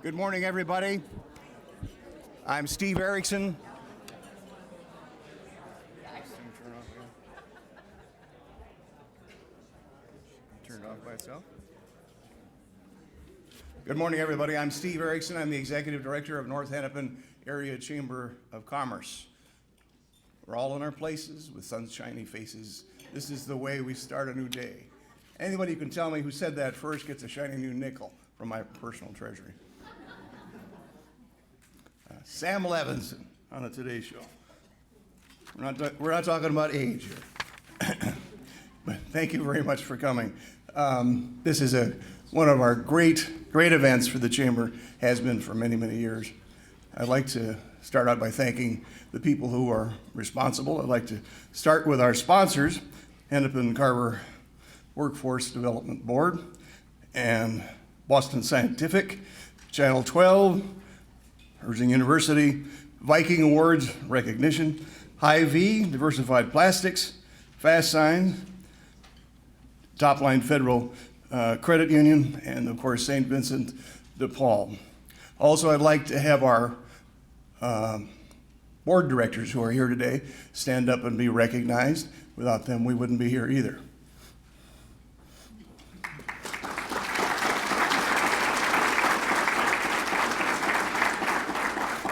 Good morning, everybody. I'm Steve Erickson. Turn it off by itself. Good morning, everybody. I'm Steve Erickson. I'm the Executive Director of North Hennepin Area Chamber of Commerce. We're all in our places with sunshiny faces. This is the way we start a new day. Anybody who can tell me who said that first gets a shiny new nickel from my personal treasury. Sam Levinson on the Today Show. We're not talking about age here. But thank you very much for coming. This is one of our great events for the Chamber, has been for many, many years. I'd like to start out by thanking the people who are responsible. I'd like to start with our sponsors, Hennepin Carver Workforce Development Board, and Boston Scientific, Channel 12, Herzing University, Viking Awards recognition, Hy-Vee, Diversified Plastics, Fast Signs, Topline Federal Credit Union, and of course St. Vincent De Paul. Also, I'd like to have our board directors who are here today stand up and be recognized. Without them, we wouldn't be here either.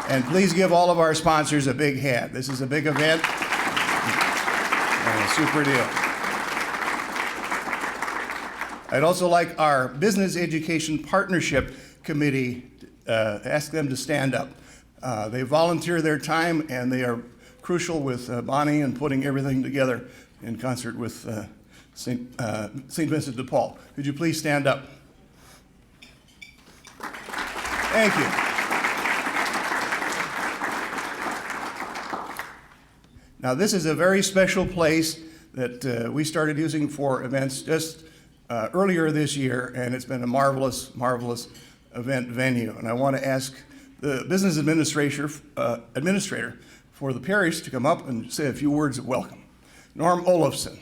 And please give all of our sponsors a big hand. This is a big event and a super deal. I'd also like our Business Education Partnership Committee, ask them to stand up. They volunteer their time and they are crucial with Bonnie and putting everything together in concert with St. Vincent de Paul. Could you please stand up? Thank you. Now, this is a very special place that we started using for events just earlier this year, and it's been a marvelous, marvelous event venue. And I want to ask the business administrator for the parish to come up and say a few words of welcome. Norm Olafson.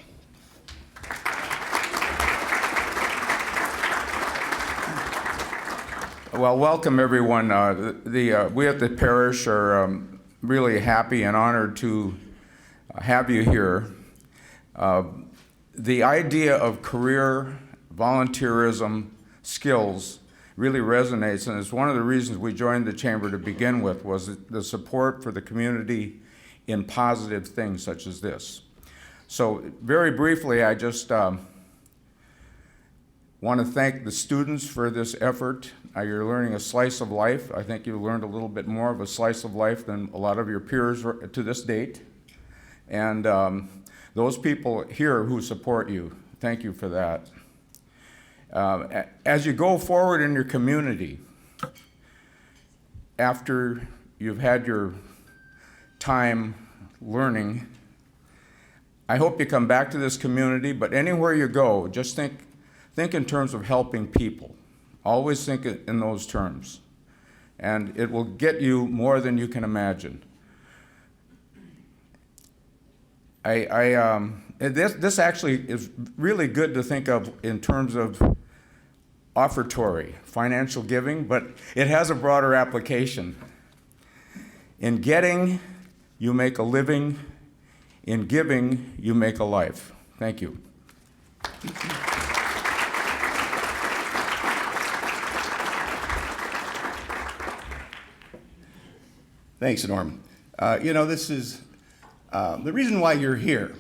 Well, welcome everyone. We at the parish are really happy and honored to have you here. The idea of career, volunteerism, skills really resonates, and it's one of the reasons we joined the Chamber to begin with, was the support for the community in positive things such as this. So very briefly, I just want to thank the students for this effort. You're learning a slice of life. I think you learned a little bit more of a slice of life than a lot of your peers to this date. And those people here who support you, thank you for that. As you go forward in your community, after you've had your time learning, I hope you come back to this community, but anywhere you go, just think in terms of helping people. Always think in those terms. And it will get you more than you can imagine. This actually is really good to think of in terms of offertory, financial giving, but it has a broader application. In getting, you make a living. In giving, you make a life. Thank you. Thanks, Norm. This is the reason why you're here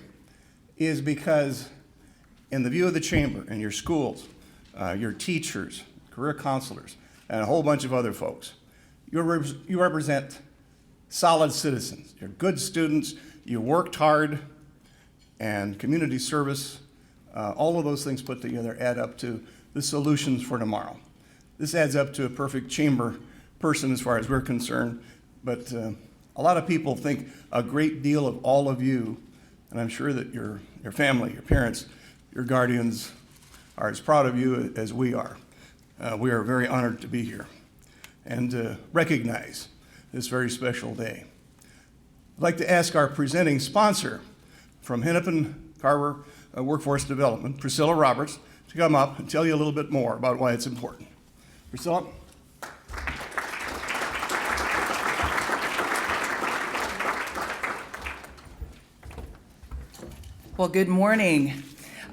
is because in the view of the Chamber and your schools, your teachers, career counselors, and a whole bunch of other folks, you represent solid citizens. You're good students, you worked hard, and community service, all of those things put together add up to the solutions for tomorrow. This adds up to a perfect Chamber person as far as we're concerned, but a lot of people think a great deal of all of you, and I'm sure that your family, your parents, your guardians are as proud of you as we are. We are very honored to be here and to recognize this very special day. I'd like to ask our presenting sponsor from Hennepin Carver Workforce Development, Priscilla Roberts, to come up and tell you a little bit more about why it's important. Priscilla? Well, good morning.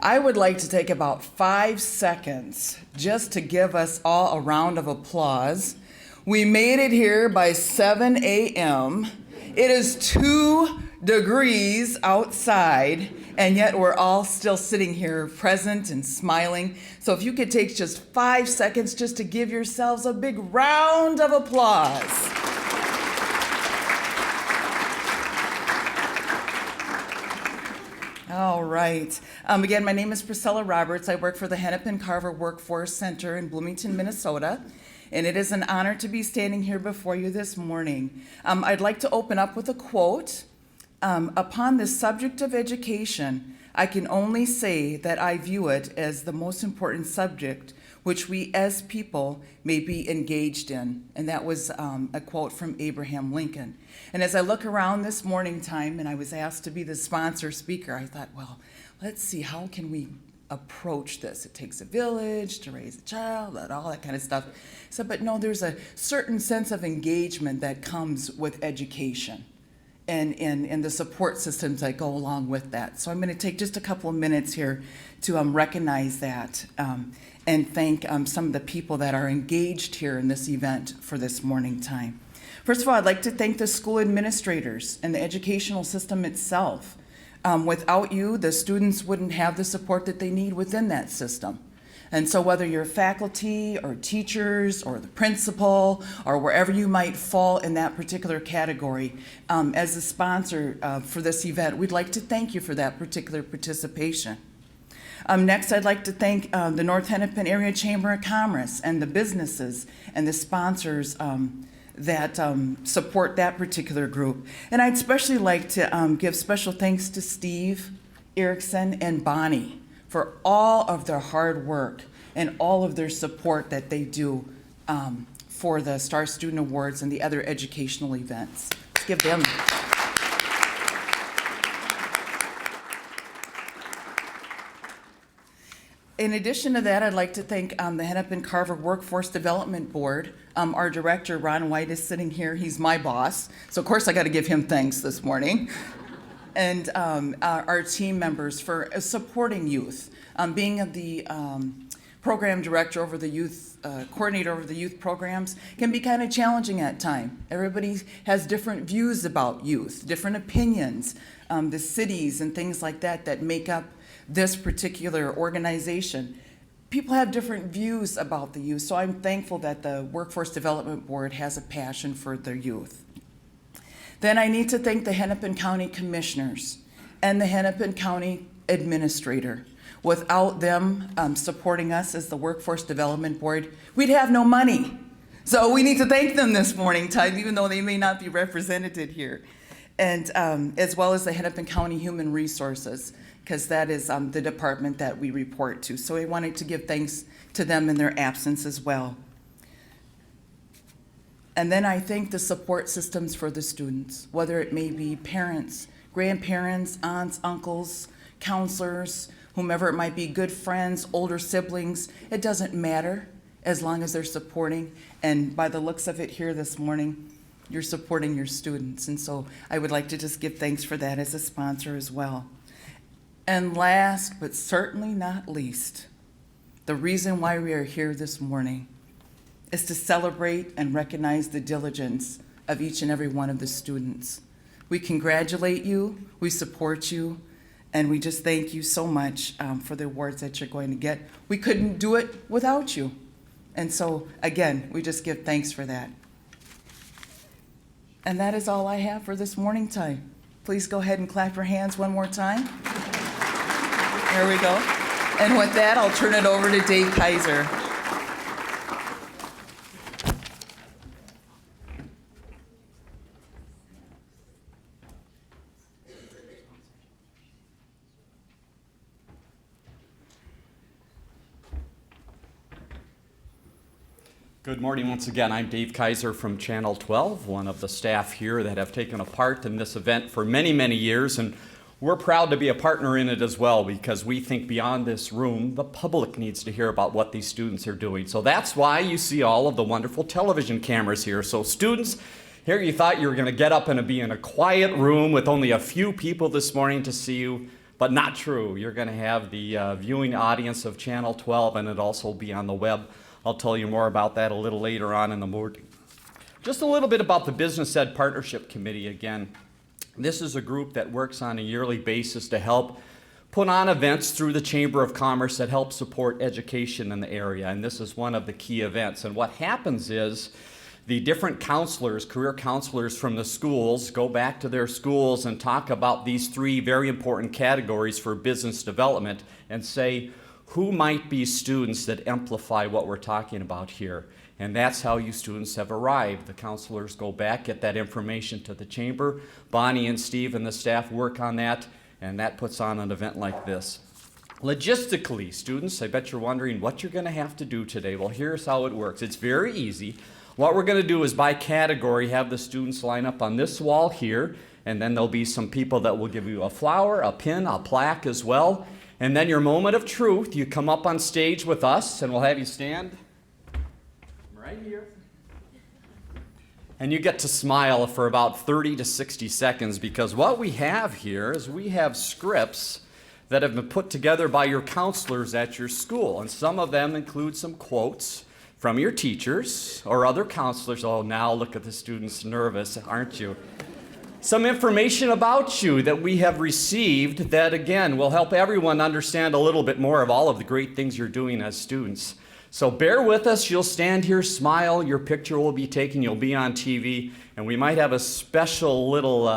I would like to take about 5 seconds just to give us all a round of applause. We made it here by 7 a.m. It is 2 degrees outside, and yet we're all still sitting here present and smiling. So if you could take just 5 seconds just to give yourselves a big round of applause. All right. Again, my name is Priscilla Roberts. I work for the Hennepin Carver Workforce Center in Bloomington, Minnesota, and it is an honor to be standing here before you this morning. I'd like to open up with a quote. Upon the subject of education, I can only say that I view it as the most important subject which we as people may be engaged in. And that was a quote from Abraham Lincoln. And as I look around this morning time, and I was asked to be the sponsor speaker, I thought, well, let's see, how can we approach this? It takes a village to raise a child, and all that kind of stuff. So, but no, there's a certain sense of engagement that comes with education and the support systems that go along with that. So I'm going to take just a couple of minutes here to recognize that and thank some of the people that are engaged here in this event for this morning time. First of all, I'd like to thank the school administrators and the educational system itself. Without you, the students wouldn't have the support that they need within that system. And so whether you're faculty or teachers or the principal or wherever you might fall in that particular category, as a sponsor for this event, we'd like to thank you for that particular participation. Next, I'd like to thank the North Hennepin Area Chamber of Commerce and the businesses and the sponsors that support that particular group. And I'd especially like to give special thanks to Steve Erickson and Bonnie for all of their hard work and all of their support that they do for the Star Student Awards and the other educational events. Let's give them. In addition to that, I'd like to thank the Hennepin Carver Workforce Development Board. Our director, Ron White, is sitting here. He's my boss, so of course I got to give him thanks this morning. And our team members for supporting youth. Being the program director over the youth, coordinator over the youth programs can be kind of challenging at times. Everybody has different views about youth, different opinions, the cities and things like that that make up this particular organization. People have different views about the youth, so I'm thankful that the Workforce Development Board has a passion for their youth. Then I need to thank the Hennepin County Commissioners and the Hennepin County Administrator. Without them supporting us as the Workforce Development Board, we'd have no money. So we need to thank them this morning time, even though they may not be represented here. And as well as the Hennepin County Human Resources, because that is the department that we report to. So I wanted to give thanks to them in their absence as well. And then I thank the support systems for the students, whether it may be parents, grandparents, aunts, uncles, counselors, whomever it might be, good friends, older siblings. It doesn't matter as long as they're supporting. And by the looks of it here this morning, you're supporting your students. And so I would like to just give thanks for that as a sponsor as well. And last, but certainly not least, the reason why we are here this morning is to celebrate and recognize the diligence of each and every one of the students. We congratulate you, we support you, and we just thank you so much for the awards that you're going to get. We couldn't do it without you. And so, again, we just give thanks for that. And that is all I have for this morning time. Please go ahead and clap your hands one more time. There we go. And with that, I'll turn it over to Dave Kaiser. Good morning once again. I'm Dave Kaiser from Channel 12, one of the staff here that have taken a part in this event for many, many years, and we're proud to be a partner in it as well because we think beyond this room, the public needs to hear about what these students are doing. So that's why you see all of the wonderful television cameras here. So students, here you thought you were going to get up and be in a quiet room with only a few people this morning to see you, but not true. You're going to have the viewing audience of Channel 12, and it'll also be on the web. I'll tell you more about that a little later on in the morning. Just a little bit about the Business Ed Partnership Committee again. This is a group that works on a yearly basis to help put on events through the Chamber of Commerce that help support education in the area, and this is one of the key events. And what happens is the different counselors, career counselors from the schools, go back to their schools and talk about these three very important categories for business development and say who might be students that amplify what we're talking about here. And that's how you students have arrived. The counselors go back, get that information to the chamber. Bonnie and Steve and the staff work on that, and that puts on an event like this. Logistically, students, I bet you're wondering what you're going to have to do today. Well, here's how it works. It's very easy. What we're going to do is by category have the students line up on this wall here, and then there'll be some people that will give you a flower, a pin, a plaque as well. And then your moment of truth, you come up on stage with us, and we'll have you stand right here. And you get to smile for about 30 to 60 seconds, because what we have here is we have scripts that have been put together by your counselors at your school. And some of them include some quotes from your teachers or other counselors. Oh, now look at the students nervous, aren't you? Some information about you that we have received that, again, will help everyone understand a little bit more of all of the great things you're doing as students. So bear with us. You'll stand here, smile, your picture will be taken, you'll be on TV, and we might have a special little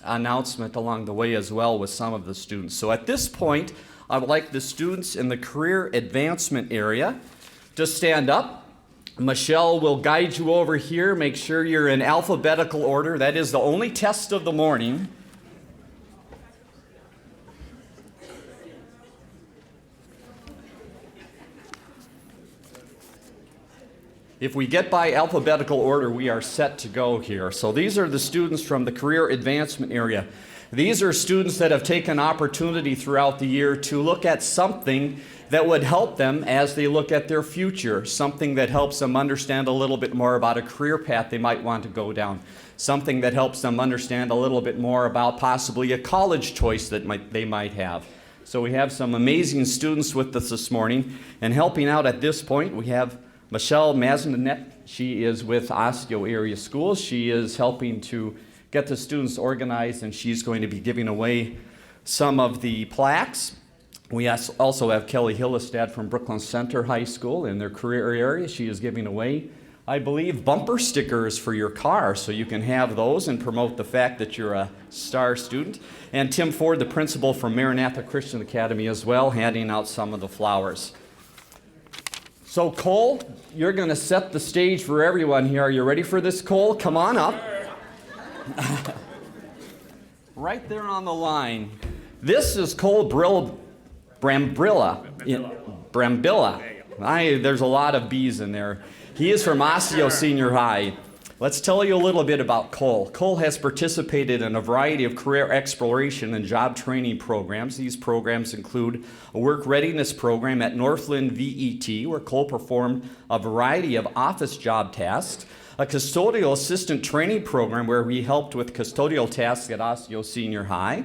announcement along the way as well with some of the students. So at this point, I would like the students in the career advancement area to stand up. Michelle will guide you over here. Make sure you're in alphabetical order. That is the only test of the morning. If we get by alphabetical order, we are set to go here. So these are the students from the career advancement area. These are students that have taken opportunity throughout the year to look at something that would help them as they look at their future, something that helps them understand a little bit more about a career path they might want to go down, something that helps them understand a little bit more about possibly a college choice that they might have. So we have some amazing students with us this morning, and helping out at this point, we have Michelle Mazenet. She is with Osseo Area Schools. She is helping to get the students organized, and she's going to be giving away some of the plaques. We also have Kelly Hillestad from Brooklyn Center High School in their career area. She is giving away, I believe, bumper stickers for your car, so you can have those and promote the fact that you're a star student. And Tim Ford, the principal from Maranatha Christian Academy as well, handing out some of the flowers. So Cole, you're going to set the stage for everyone here. Are you ready for this, Cole? Come on up. Right there on the line. This is Cole Brambilla. There's a lot of B's in there. He is from Osseo Senior High. Let's tell you a little bit about Cole. Cole has participated in a variety of career exploration and job training programs. These programs include a work readiness program at Northland VET, where Cole performed a variety of office job tasks, a custodial assistant training program where he helped with custodial tasks at Osseo Senior High.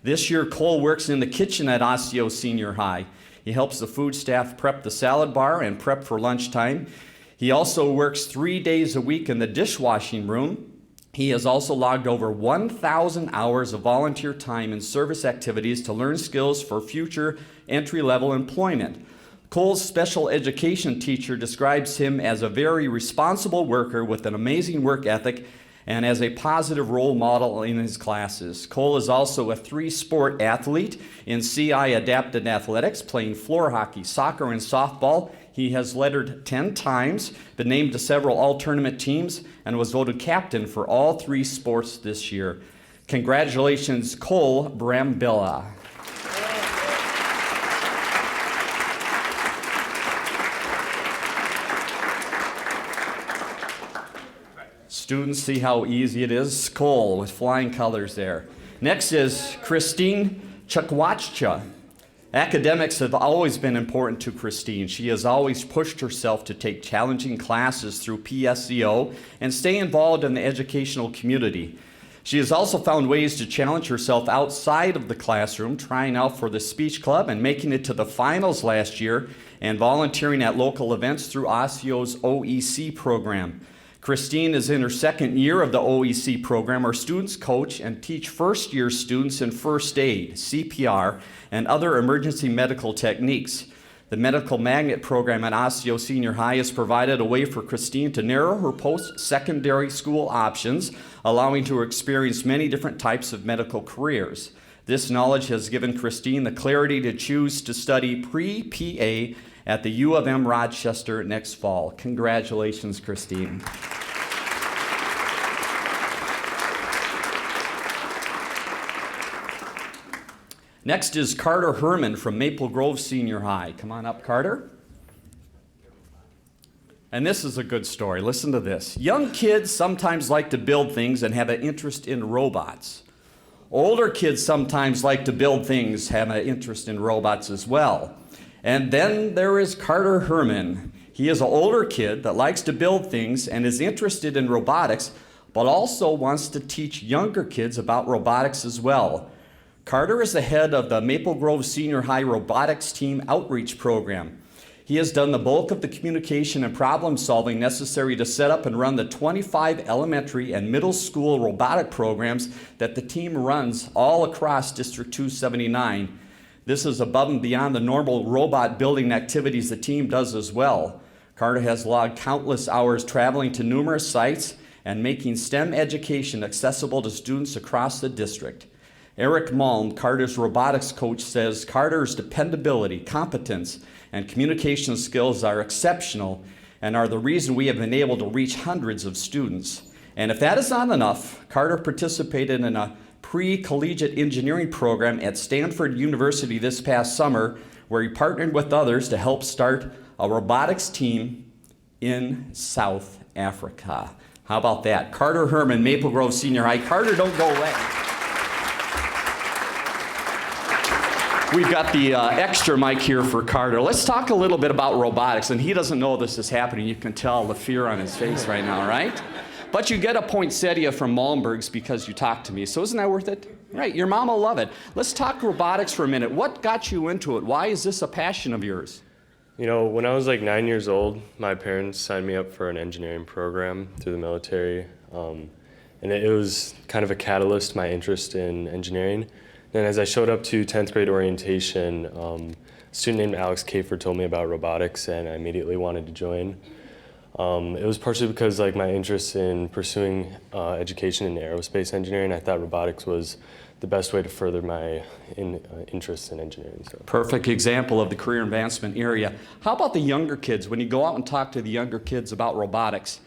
This year, Cole works in the kitchen at Osseo Senior High. He helps the food staff prep the salad bar and prep for lunchtime. He also works 3 days a week in the dishwashing room. He has also logged over 1,000 hours of volunteer time in service activities to learn skills for future entry-level employment. Cole's special education teacher describes him as a very responsible worker with an amazing work ethic and as a positive role model in his classes. Cole is also a 3-sport athlete in CI Adapted Athletics, playing floor hockey, soccer, and softball. He has lettered 10 times, been named to several all-tournament teams, and was voted captain for all 3 sports this year. Congratulations, Cole Brambilla. Students, see how easy it is? Cole with flying colors there. Next is Christine Chukwuocha. Academics have always been important to Christine. She has always pushed herself to take challenging classes through PSEO and stay involved in the educational community. She has also found ways to challenge herself outside of the classroom, trying out for the speech club and making it to the finals last year and volunteering at local events through Osseo's OEC program. Christine is in her second year of the OEC program, where students coach and teach first-year students in first aid, CPR, and other emergency medical techniques. The Medical Magnet program at Osseo Senior High has provided a way for Christine to narrow her post-secondary school options, allowing her to experience many different types of medical careers. This knowledge has given Christine the clarity to choose to study pre-PA at the U of M Rochester next fall. Congratulations, Christine. Next is Carter Herman from Maple Grove Senior High. Come on up, Carter. And this is a good story. Listen to this. Young kids sometimes like to build things and have an interest in robots. Older kids sometimes like to build things, have an interest in robots as well. And then there is Carter Herman. He is an older kid that likes to build things and is interested in robotics, but also wants to teach younger kids about robotics as well. Carter is the head of the Maple Grove Senior High Robotics Team Outreach Program. He has done the bulk of the communication and problem solving necessary to set up and run the 25 elementary and middle school robotic programs that the team runs all across District 279. This is above and beyond the normal robot building activities the team does as well. Carter has logged countless hours traveling to numerous sites and making STEM education accessible to students across the district. Eric Malm, Carter's robotics coach, says Carter's dependability, competence, and communication skills are exceptional and are the reason we have been able to reach hundreds of students. And if that is not enough, Carter participated in a pre-collegiate engineering program at Stanford University this past summer, where he partnered with others to help start a robotics team in South Africa. How about that? Carter Herman, Maple Grove Senior High. Carter, don't go away. We've got the extra mic here for Carter. Let's talk a little bit about robotics. And he doesn't know this is happening. You can tell the fear on his face right now, right? But you get a poinsettia from Malmberg's because you talked to me. So isn't that worth it? Right, your mom will love it. Let's talk robotics for a minute. What got you into it? Why is this a passion of yours? You know, when I was like 9 years old, my parents signed me up for an engineering program through the military. And it was kind of a catalyst to my interest in engineering. And as I showed up to 10th grade orientation, a student named Alex Kafer told me about robotics, and I immediately wanted to join. It was partially because like my interest in pursuing education in aerospace engineering. I thought robotics was the best way to further my interest in engineering. So. Perfect example of the career advancement area. How about the younger kids? When you go out and talk to the younger kids about robotics,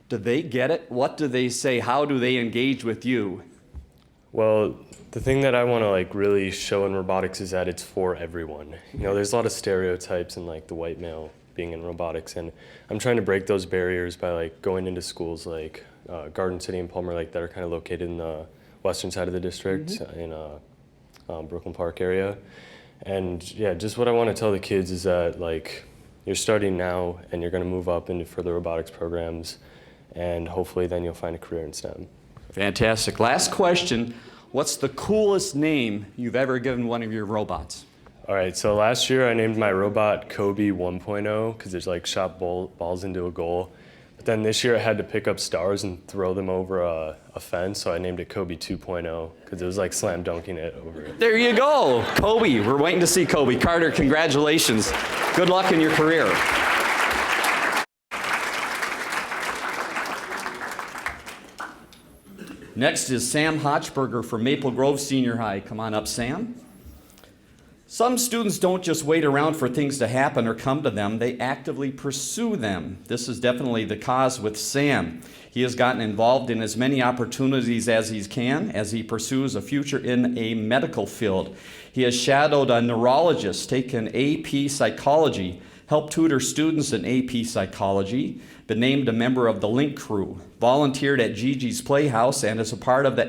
do they get it? What do they say? How do they engage with you? Well, the thing that I want to like really show in robotics is that it's for everyone. You know, there's a lot of stereotypes in like the white male being in robotics, and I'm trying to break those barriers by like going into schools like Garden City and Palmer Lake that are kind of located in the western side of the district in Brooklyn Park area. And yeah, just what I want to tell the kids is that like you're starting now and you're going to move up into further robotics programs, and hopefully then you'll find a career in STEM. Fantastic. Last question. What's the coolest name you've ever given one of your robots? All right, so last year I named my robot Kobe 1.0 because it's like shot balls into a goal. But then this year I had to pick up stars and throw them over a fence, so I named it Kobe 2.0 because it was like slam dunking it over it. There you go. Kobe. We're waiting to see Kobe. Carter, congratulations. Good luck in your career. Next is Sam Hochberger from Maple Grove Senior High. Come on up, Sam. Some students don't just wait around for things to happen or come to them, they actively pursue them. This is definitely the cause with Sam. He has gotten involved in as many opportunities as he can as he pursues a future in a medical field. He has shadowed a neurologist, taken AP psychology, helped tutor students in AP psychology, been named a member of the Link Crew, volunteered at Gigi's Playhouse, and is a part of the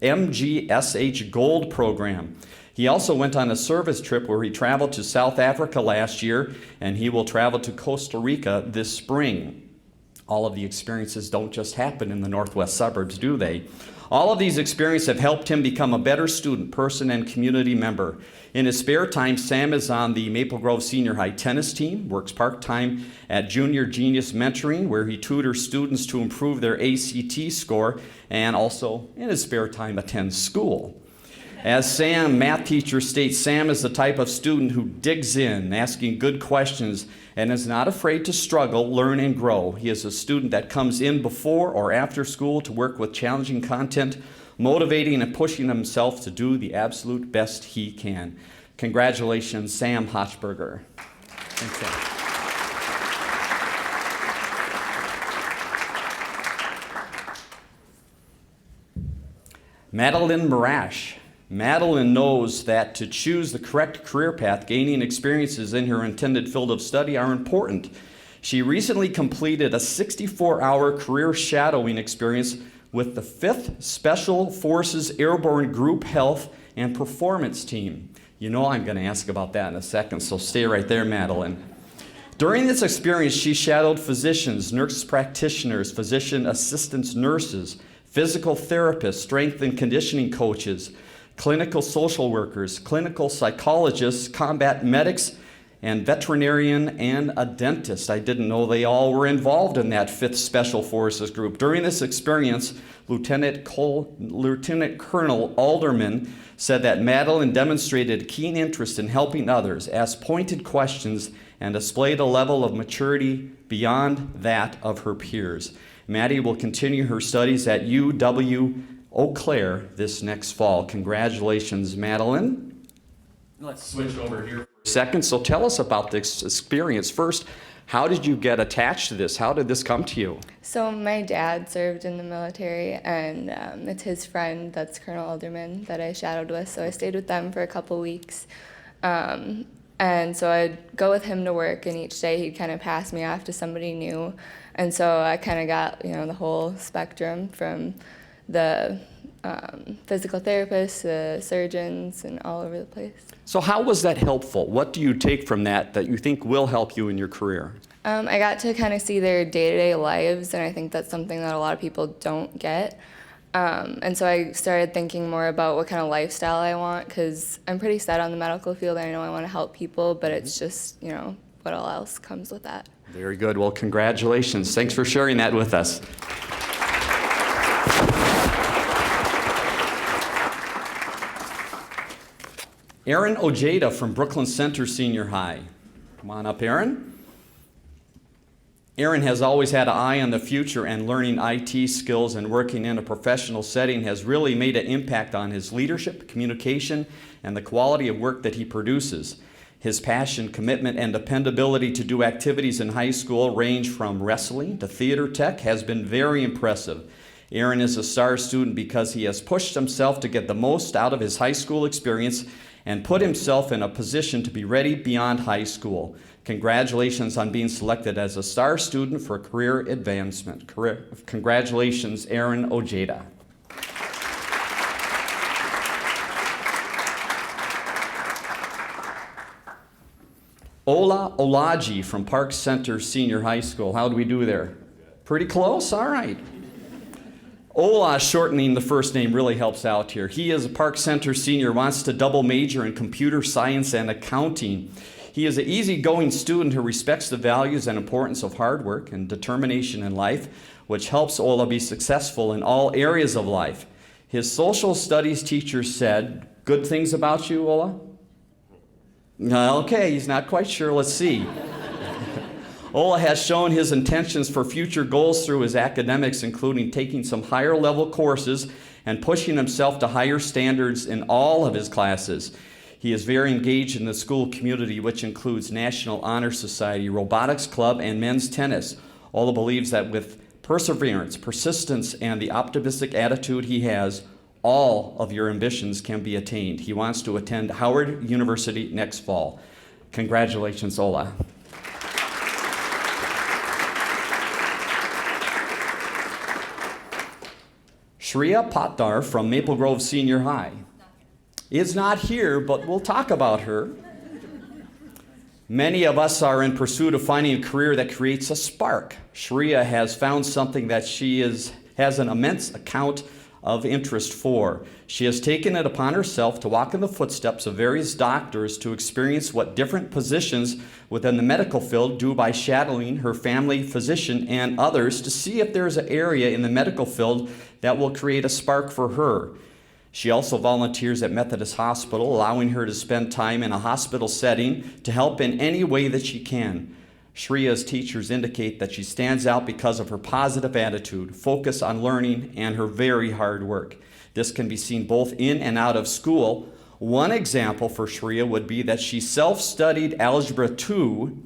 MGSH Gold program. He also went on a service trip where he traveled to South Africa last year, and he will travel to Costa Rica this spring. All of the experiences don't just happen in the northwest suburbs, do they? All of these experiences have helped him become a better student, person, and community member. In his spare time, Sam is on the Maple Grove Senior High tennis team, works part-time at Junior Genius Mentoring, where he tutors students to improve their ACT score, and also, in his spare time, attends school. As Sam, math teacher, states, Sam is the type of student who digs in, asking good questions, and is not afraid to struggle, learn, and grow. He is a student that comes in before or after school to work with challenging content, motivating and pushing himself to do the absolute best he can. Congratulations, Sam Hochberger. Thanks, Sam. Madeline Marasch. Madeline knows that to choose the correct career path, gaining experiences in her intended field of study are important. She recently completed a 64-hour career shadowing experience with the 5th Special Forces Airborne Group Health and Performance Team. You know I'm going to ask about that in a second, so stay right there, Madeline. During this experience, she shadowed physicians, nurse practitioners, physician assistants, nurses, physical therapists, strength and conditioning coaches, clinical social workers, clinical psychologists, combat medics, and veterinarian, and a dentist. I didn't know they all were involved in that 5th Special Forces group. During this experience, Lieutenant Colonel Alderman said that Madeline demonstrated keen interest in helping others, asked pointed questions, and displayed a level of maturity beyond that of her peers. Maddie will continue her studies at UW Eau Claire this next fall. Congratulations, Madeline. Let's switch over here for a second. So tell us about this experience. First, how did you get attached to this? How did this come to you? So my dad served in the military, and it's his friend, that's Colonel Alderman, that I shadowed with. So I stayed with them for a couple weeks. And so I'd go with him to work, and each day he'd kind of pass me off to somebody new. And so I kind of got, the whole spectrum from the physical therapists, the surgeons, and all over the place. So how was that helpful? What do you take from that you think will help you in your career? I got to kind of see their day-to-day lives, and I think that's something that a lot of people don't get. And so I started thinking more about what kind of lifestyle I want, because I'm pretty set on the medical field, and I know I want to help people, but it's just, what all else comes with that. Very good. Well, congratulations. Thanks for sharing that with us. Aaron Ojeda from Brooklyn Center Senior High. Come on up, Aaron. Aaron has always had an eye on the future, and learning IT skills and working in a professional setting has really made an impact on his leadership, communication, and the quality of work that he produces. His passion, commitment, and dependability to do activities in high school range from wrestling to theater tech has been very impressive. Aaron is a star student because he has pushed himself to get the most out of his high school experience and put himself in a position to be ready beyond high school. Congratulations on being selected as a star student for career advancement. Congratulations, Aaron Ojeda. Oladeji from Park Center Senior High School. How do we do there? Pretty close? All right. Ola, shortening the first name, really helps out here. He is a Park Center senior, wants to double major in computer science and accounting. He is an easygoing student who respects the values and importance of hard work and determination in life, which helps Ola be successful in all areas of life. His social studies teacher said, "Good things about you, Ola?" Okay, he's not quite sure. Let's see. Ola has shown his intentions for future goals through his academics, including taking some higher level courses and pushing himself to higher standards in all of his classes. He is very engaged in the school community, which includes National Honor Society, Robotics Club, and men's tennis. Ola believes that with perseverance, persistence, and the optimistic attitude he has, all of your ambitions can be attained. He wants to attend Howard University next fall. Congratulations, Ola. Shreya Patdar from Maple Grove Senior High is not here, but we'll talk about her. Many of us are in pursuit of finding a career that creates a spark. Shreya has found something that she has an immense of interest for. She has taken it upon herself to walk in the footsteps of various doctors to experience what different positions within the medical field do by shadowing her family physician and others to see if there's an area in the medical field that will create a spark for her. She also volunteers at Methodist Hospital, allowing her to spend time in a hospital setting to help in any way that she can. Shreya's teachers indicate that she stands out because of her positive attitude, focus on learning, and her very hard work. This can be seen both in and out of school. One example for Shreya would be that she self-studied Algebra 2.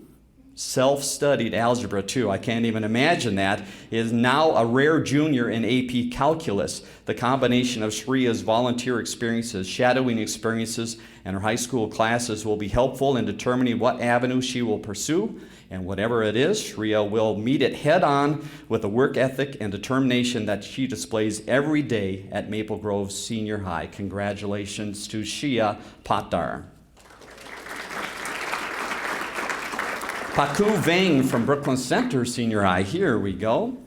I can't even imagine that, is now a rare junior in AP Calculus. The combination of Shreya's volunteer experiences, shadowing experiences, and her high school classes will be helpful in determining what avenue she will pursue. And whatever it is, Shreya will meet it head on with the work ethic and determination that she displays every day at Maple Grove Senior High. Congratulations to Shia Patdar. Paku Vang from Brooklyn Center Senior High. Here we go.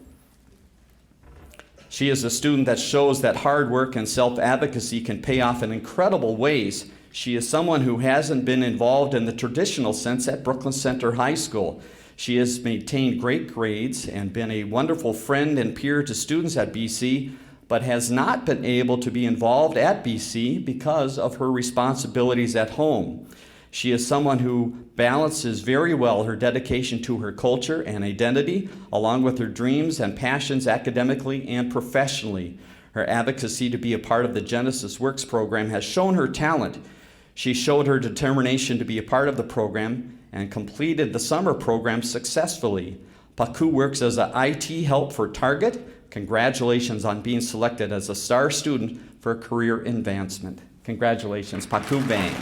She is a student that shows that hard work and self-advocacy can pay off in incredible ways. She is someone who hasn't been involved in the traditional sense at Brooklyn Center High School. She has maintained great grades and been a wonderful friend and peer to students at BC, but has not been able to be involved at BC because of her responsibilities at home. She is someone who balances very well her dedication to her culture and identity, along with her dreams and passions academically and professionally. Her advocacy to be a part of the Genesis Works program has shown her talent. She showed her determination to be a part of the program and completed the summer program successfully. Paku works as an IT help for Target. Congratulations on being selected as a star student for career advancement. Congratulations, Paku Bang.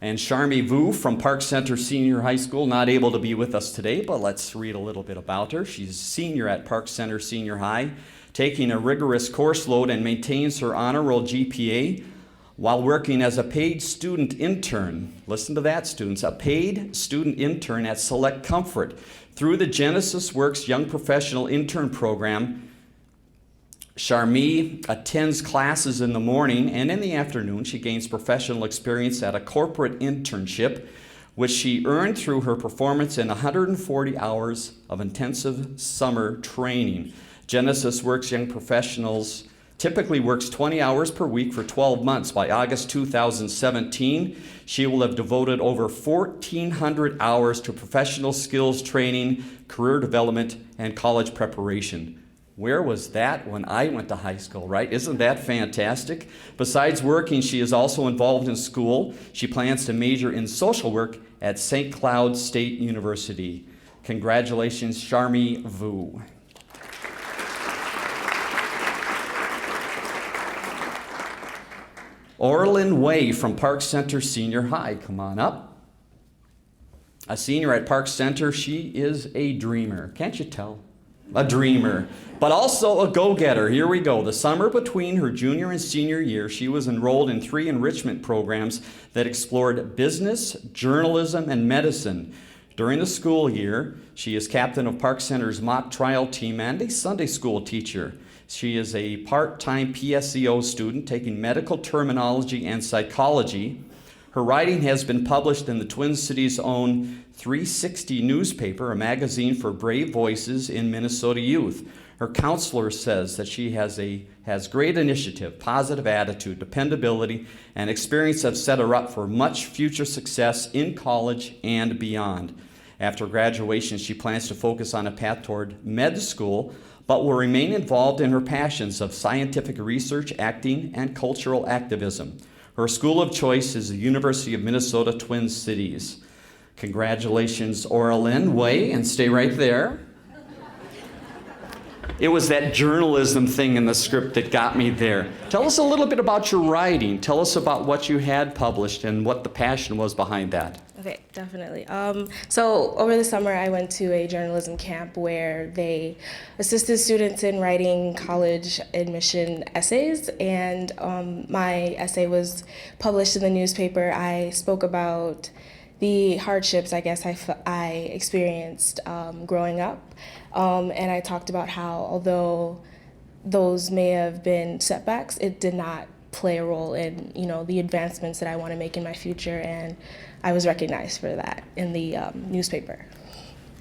And Charmy Vu from Park Center Senior High School, not able to be with us today, but let's read a little bit about her. She's a senior at Park Center Senior High, taking a rigorous course load and maintains her honor roll GPA while working as a paid student intern. Listen to that, students, a paid student intern at Select Comfort. Through the Genesis Works Young Professional Intern Program, Charmy attends classes in the morning, and in the afternoon she gains professional experience at a corporate internship, which she earned through her performance in 140 hours of intensive summer training. Genesis Works Young Professionals typically works 20 hours per week for 12 months. By August 2017, she will have devoted over 1,400 hours to professional skills training, career development, and college preparation. Where was that when I went to high school, right? Isn't that fantastic? Besides working, she is also involved in school. She plans to major in social work at St. Cloud State University. Congratulations, Charmy Vu. Oralyn Weah from Park Center Senior High. Come on up. A senior at Park Center, she is a dreamer. Can't you tell? A dreamer, but also a go-getter. Here we go. The summer between her junior and senior year, she was enrolled in 3 enrichment programs that explored business, journalism, and medicine. During the school year, she is captain of Park Center's mock trial team and a Sunday school teacher. She is a part-time PSEO student taking medical terminology and psychology. Her writing has been published in the Twin Cities' own 360 newspaper, a magazine for brave voices in Minnesota youth. Her counselor says that she has great initiative, positive attitude, dependability, and experience that set her up for much future success in college and beyond. After graduation, she plans to focus on a path toward med school, but will remain involved in her passions of scientific research, acting, and cultural activism. Her school of choice is the University of Minnesota Twin Cities. Congratulations, Oralyn Weah, and stay right there. It was that journalism thing in the script that got me there. Tell us a little bit about your writing. Tell us about what you had published and what the passion was behind that. Okay, definitely. So over the summer, I went to a journalism camp where they assisted students in writing college admission essays, and my essay was published in the newspaper. I spoke about the hardships, I guess, I experienced growing up. And I talked about how, although those may have been setbacks, it did not play a role in, the advancements that I want to make in my future. And I was recognized for that in the newspaper.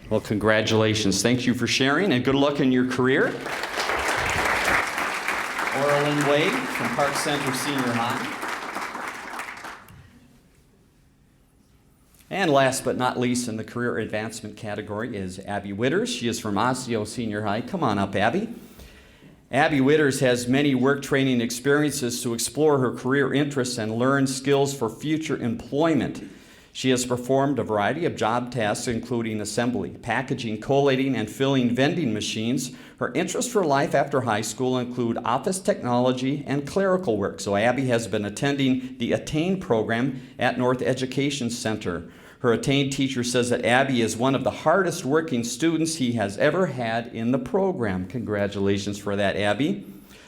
Well, congratulations. Thank you for sharing, and good luck in your career. Oralyn Wade from Park Center Senior High. And last but not least in the career advancement category is Abby Witters. She is from Osseo Senior High. Come on up, Abby. Abby Witters has many work training experiences to explore her career interests and learn skills for future employment. She has performed a variety of job tasks, including assembly, packaging, collating, and filling vending machines. Her interests for life after high school include office technology and clerical work. So Abby has been attending the Attain program at North Education Center. Her Attain teacher says that Abby is one of the hardest working students he has ever had in the program. Congratulations for that, Abby.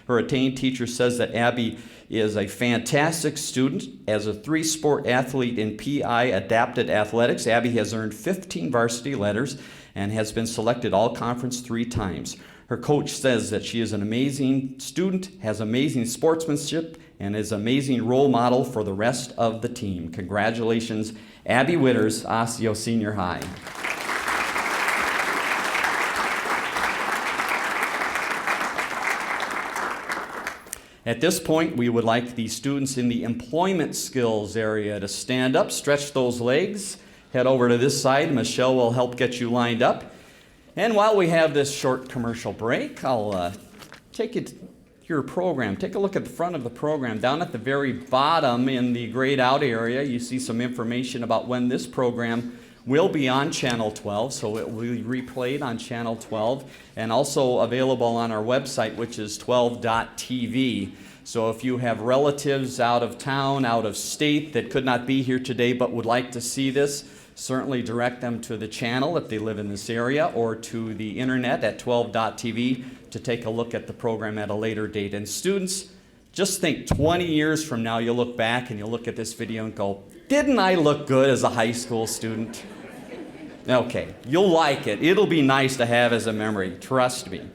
Her Attain teacher says that Abby is a fantastic student. As a 3-sport athlete in PI adapted athletics, Abby has earned 15 varsity letters and has been selected all-conference 3 times. Her coach says that she is an amazing student, has amazing sportsmanship, and is an amazing role model for the rest of the team. Congratulations, Abby Witters, Osseo Senior High. At this point, we would like the students in the employment skills area to stand up, stretch those legs, head over to this side. Michelle will help get you lined up. And while we have this short commercial break, I'll take you to your program. Take a look at the front of the program. Down at the very bottom in the grayed out area, you see some information about when this program will be on Channel 12, so it will be replayed on Channel 12 and also available on our website, which is 12.tv. So if you have relatives out of town, out of state that could not be here today but would like to see this, certainly direct them to the channel if they live in this area, or to the internet at 12.tv to take a look at the program at a later date. And students, just think 20 years from now you'll look back and you'll look at this video and go, didn't I look good as a high school student? Okay, you'll like it. It'll be nice to have as a memory, trust me.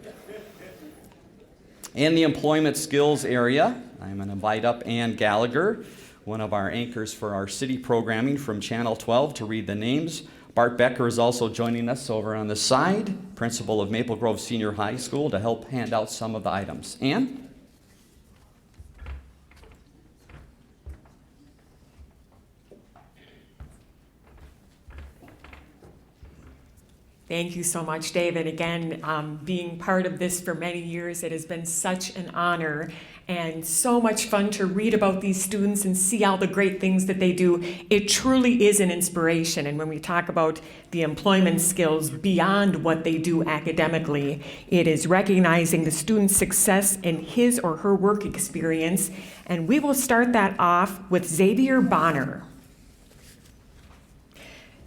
In the employment skills area, I'm going to invite up Ann Gallagher, one of our anchors for our city programming from Channel 12, to read the names. Bart Becker is also joining us over on the side, principal of Maple Grove Senior High School, to help hand out some of the items. Ann? Thank you so much, David. Again, being part of this for many years, it has been such an honor and so much fun to read about these students and see all the great things that they do. It truly is an inspiration. And when we talk about the employment skills beyond what they do academically, it is recognizing the student's success in his or her work experience. And we will start that off with Xavier Bonner.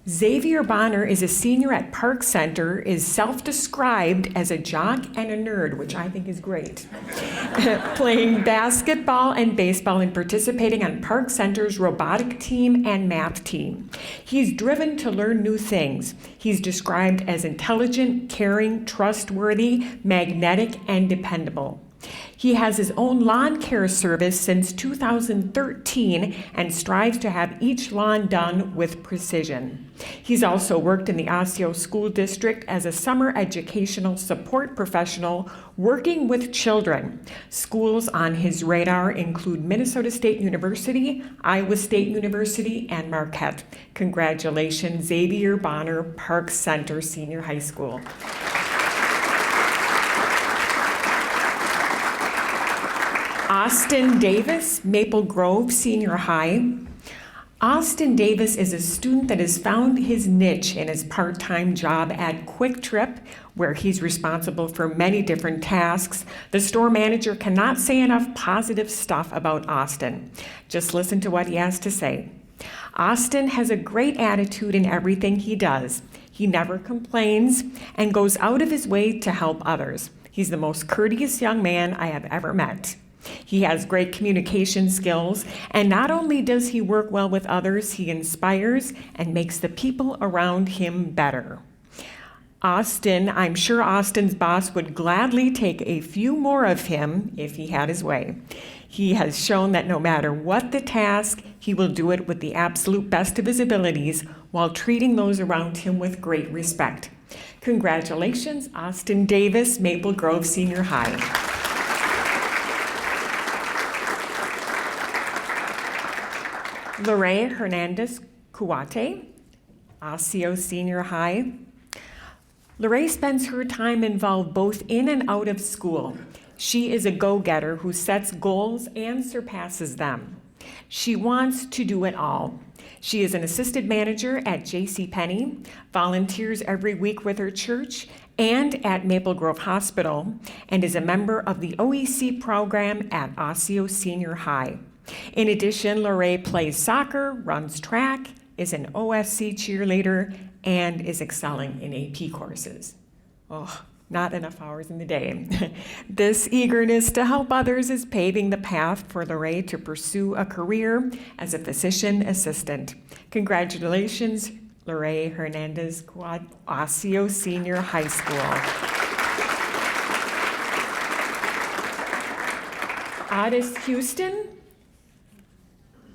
Xavier Bonner is a senior at Park Center, is self-described as a jock and a nerd, which I think is great, playing basketball and baseball and participating on Park Center's robotic team and math team. He's driven to learn new things. He's described as intelligent, caring, trustworthy, magnetic, and dependable. He has his own lawn care service since 2013 and strives to have each lawn done with precision. He's also worked in the Osseo School District as a summer educational support professional working with children. Schools on his radar include Minnesota State University, Iowa State University, and Marquette. Congratulations, Xavier Bonner, Park Center Senior High School. Austin Davis, Maple Grove Senior High. Austin Davis is a student that has found his niche in his part-time job at Quick Trip, where he's responsible for many different tasks. The store manager cannot say enough positive stuff about Austin. Just listen to what he has to say. Austin has a great attitude in everything he does. He never complains and goes out of his way to help others. He's the most courteous young man I have ever met. He has great communication skills, and not only does he work well with others, he inspires and makes the people around him better. Austin, I'm sure Austin's boss would gladly take a few more of him if he had his way. He has shown that no matter what the task, he will do it with the absolute best of his abilities while treating those around him with great respect. Congratulations, Austin Davis, Maple Grove Senior High. Lorraine Hernandez-Cuate, Osseo Senior High. Lorraine spends her time involved both in and out of school. She is a go-getter who sets goals and surpasses them. She wants to do it all. She is an assistant manager at JCPenney, volunteers every week with her church and at Maple Grove Hospital, and is a member of the OEC program at Osseo Senior High. In addition, Lorraine plays soccer, runs track, is an OFC cheerleader, and is excelling in AP courses. Oh, not enough hours in the day. This eagerness to help others is paving the path for Lorraine to pursue a career as a physician assistant. Congratulations, Lorraine Hernandez-Cuate, Osseo Senior High School. Otis Houston,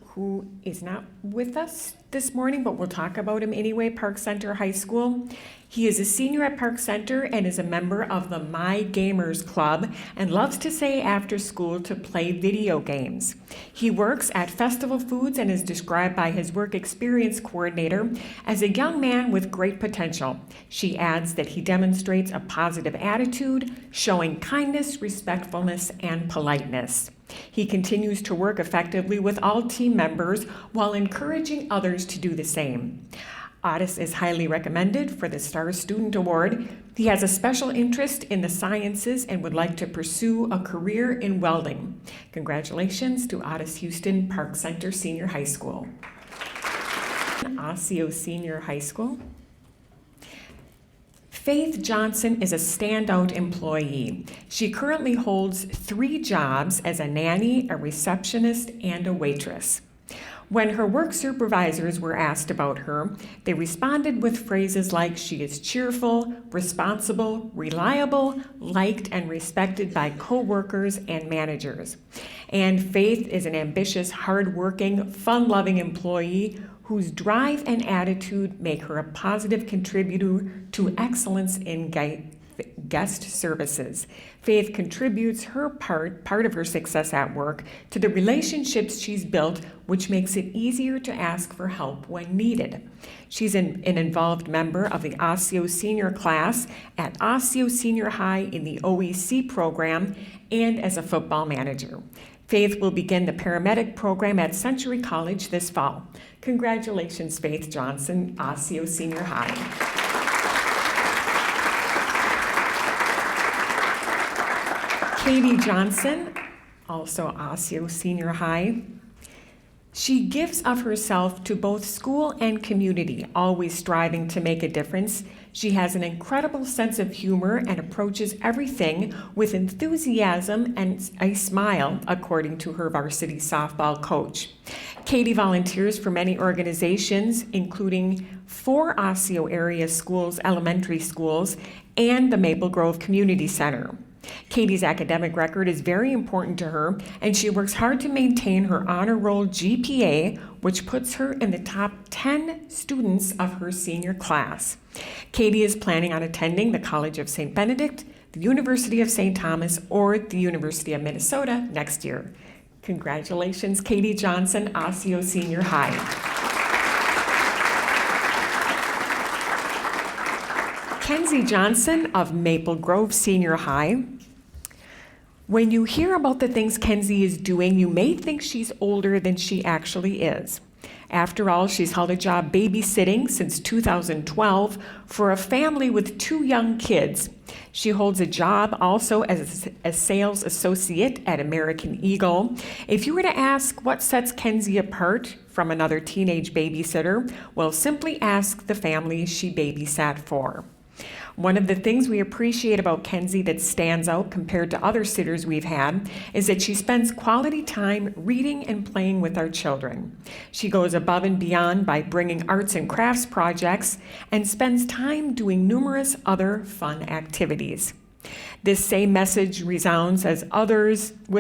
who is not with us this morning, but we'll talk about him anyway, Park Center High School. He is a senior at Park Center and is a member of the My Gamers Club and loves to stay after school to play video games. He works at Festival Foods and is described by his work experience coordinator as a young man with great potential. She adds that he demonstrates a positive attitude, showing kindness, respectfulness, and politeness. He continues to work effectively with all team members while encouraging others to do the same. Otis is highly recommended for the Star Student Award. He has a special interest in the sciences and would like to pursue a career in welding. Congratulations to Otis Houston, Park Center Senior High School. Osseo Senior High School. Faith Johnson is a standout employee. She currently holds 3 jobs as a nanny, a receptionist, and a waitress. When her work supervisors were asked about her, they responded with phrases like she is cheerful, responsible, reliable, liked and respected by coworkers and managers. And Faith is an ambitious, hardworking, fun-loving employee whose drive and attitude make her a positive contributor to excellence in guest services. Faith contributes her part of her success at work to the relationships she's built, which makes it easier to ask for help when needed. She's an involved member of the Osseo Senior class at Osseo Senior High in the OEC program and as a football manager. Faith will begin the paramedic program at Century College this fall. Congratulations, Faith Johnson, Osseo Senior High. Katie Johnson, also Osseo Senior High. She gives of herself to both school and community, always striving to make a difference. She has an incredible sense of humor and approaches everything with enthusiasm and a smile, according to her varsity softball coach. Katie volunteers for many organizations, including 4 Osseo area schools, elementary schools, and the Maple Grove Community Center. Katie's academic record is very important to her, and she works hard to maintain her honor roll GPA, which puts her in the top 10 students of her senior class. Katie is planning on attending the College of St. Benedict, the University of St. Thomas, or the University of Minnesota next year. Congratulations, Katie Johnson, Osseo Senior High. Kenzie Johnson of Maple Grove Senior High. When you hear about the things Kenzie is doing, you may think she's older than she actually is. After all, she's held a job babysitting since 2012 for a family with 2 young kids. She holds a job also as a sales associate at American Eagle. If you were to ask what sets Kenzie apart from another teenage babysitter, well, simply ask the family she babysat for. One of the things we appreciate about Kenzie that stands out compared to other sitters we've had is that she spends quality time reading and playing with our children. She goes above and beyond by bringing arts and crafts projects and spends time doing numerous other fun activities. This same message resounds with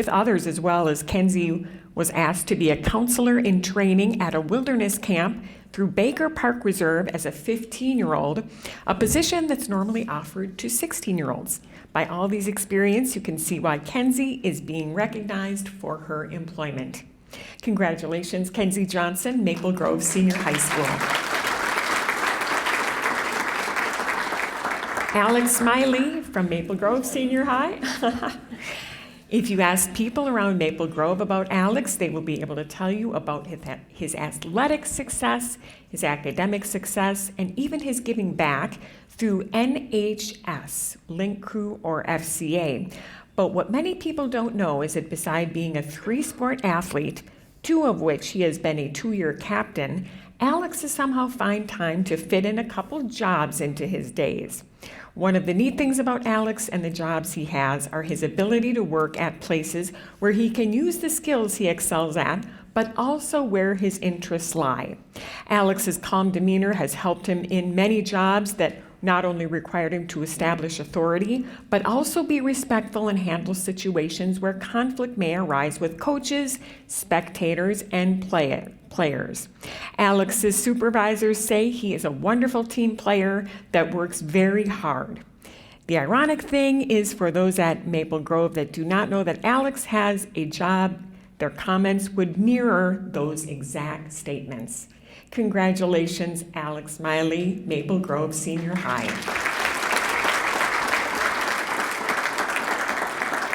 others as well, as Kenzie was asked to be a counselor in training at a wilderness camp through Baker Park Reserve as a 15-year-old, a position that's normally offered to 16-year-olds. By all these experiences, you can see why Kenzie is being recognized for her employment. Congratulations, Kenzie Johnson, Maple Grove Senior High School. Alex Miley from Maple Grove Senior High. If you ask people around Maple Grove about Alex, they will be able to tell you about his athletic success, his academic success, and even his giving back through NHS, Link Crew, or FCA. But what many people don't know is that beside being a 3-sport athlete, 2 of which he has been a 2-year captain, Alex has somehow found time to fit in a couple jobs into his days. One of the neat things about Alex and the jobs he has are his ability to work at places where he can use the skills he excels at, but also where his interests lie. Alex's calm demeanor has helped him in many jobs that not only required him to establish authority, but also be respectful and handle situations where conflict may arise with coaches, spectators, and players. Alex's supervisors say he is a wonderful team player that works very hard. The ironic thing is, for those at Maple Grove that do not know that Alex has a job, their comments would mirror those exact statements. Congratulations, Alex Miley, Maple Grove Senior High.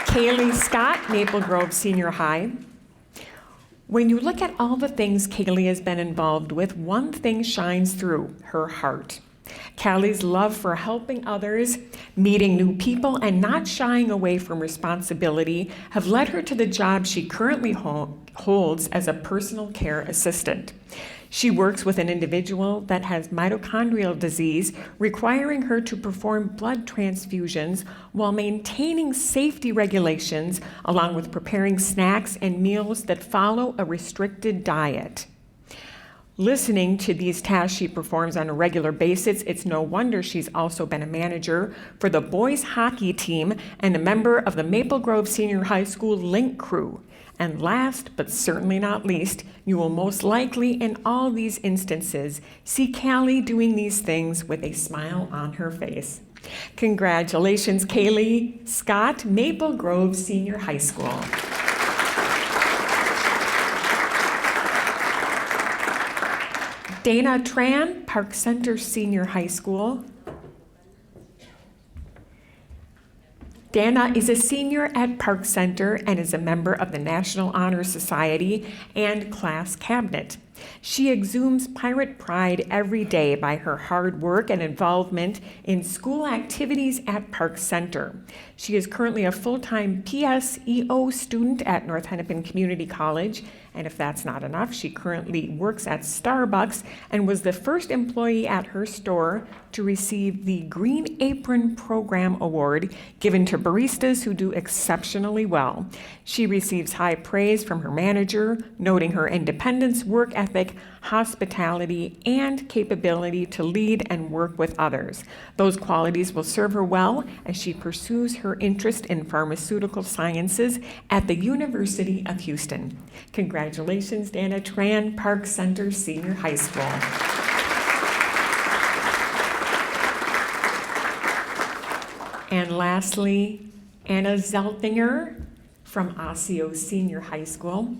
Kaylee Scott, Maple Grove Senior High. When you look at all the things Kaylee has been involved with, one thing shines through: her heart. Callie's love for helping others, meeting new people, and not shying away from responsibility have led her to the job she currently holds as a personal care assistant. She works with an individual that has mitochondrial disease, requiring her to perform blood transfusions while maintaining safety regulations, along with preparing snacks and meals that follow a restricted diet. Listening to these tasks she performs on a regular basis, it's no wonder she's also been a manager for the boys hockey team and a member of the Maple Grove Senior High School Link Crew. And last, but certainly not least, you will most likely in all these instances see Callie doing these things with a smile on her face. Congratulations, Kaylee Scott, Maple Grove Senior High School. Dana Tran, Park Center Senior High School. Dana is a senior at Park Center and is a member of the National Honor Society and class cabinet. She exudes pirate pride every day by her hard work and involvement in school activities at Park Center. She is currently a full-time PSEO student at North Hennepin Community College, and if that's not enough, she currently works at Starbucks and was the first employee at her store to receive the Green Apron Program Award given to baristas who do exceptionally well. She receives high praise from her manager, noting her independence, work ethic, hospitality, and capability to lead and work with others. Those qualities will serve her well as she pursues her interest in pharmaceutical sciences at the University of Houston. Congratulations, Dana Tran, Park Center Senior High School. And lastly, Anna Zeltinger from Osseo Senior High School.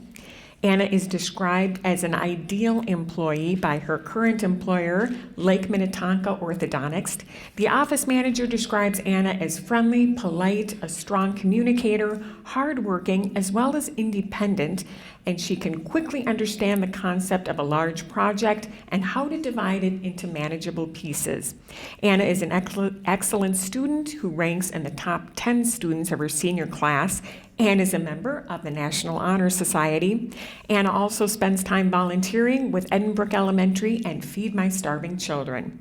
Anna is described as an ideal employee by her current employer, Lake Minnetonka Orthodontics. The office manager describes Anna as friendly, polite, a strong communicator, hardworking, as well as independent, and she can quickly understand the concept of a large project and how to divide it into manageable pieces. Anna is an excellent student who ranks in the top 10 students of her senior class and is a member of the National Honor Society. Anna also spends time volunteering with Edinbrook Elementary and Feed My Starving Children.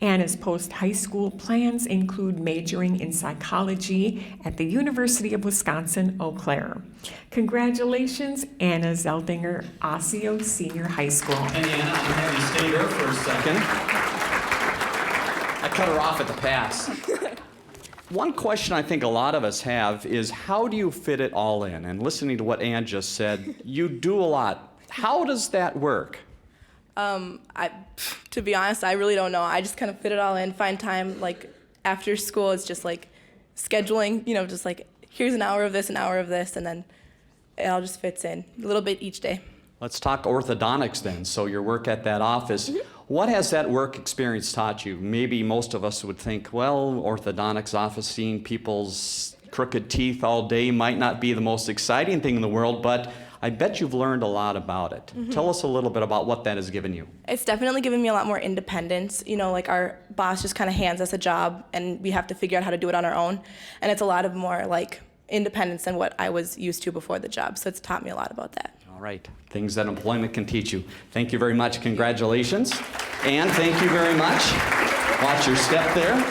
Anna's post-high school plans include majoring in psychology at the University of Wisconsin, Eau Claire. Congratulations, Anna Zeltinger, Osseo Senior High School. And Anna, I'm going to have you stay there for a second. I cut her off at the pass. One question I think a lot of us have is, how do you fit it all in? And listening to what Ann just said, you do a lot. How does that work? To be honest, I really don't know. I just kind of fit it all in, find time, like after school, it's just like scheduling, just like, here's an hour of this, and then it all just fits in a little bit each day. Let's talk orthodontics then. So your work at that office, what has that work experience taught you? Maybe most of us would think, well, orthodontics office, seeing people's crooked teeth all day might not be the most exciting thing in the world, but I bet you've learned a lot about it. Tell us a little bit about what that has given you. It's definitely given me a lot more independence. Like our boss just kind of hands us a job and we have to figure out how to do it on our own. And it's a lot of more like independence than what I was used to before the job. So it's taught me a lot about that. All right, things that employment can teach you. Thank you very much, congratulations. And thank you very much. Watch your step there.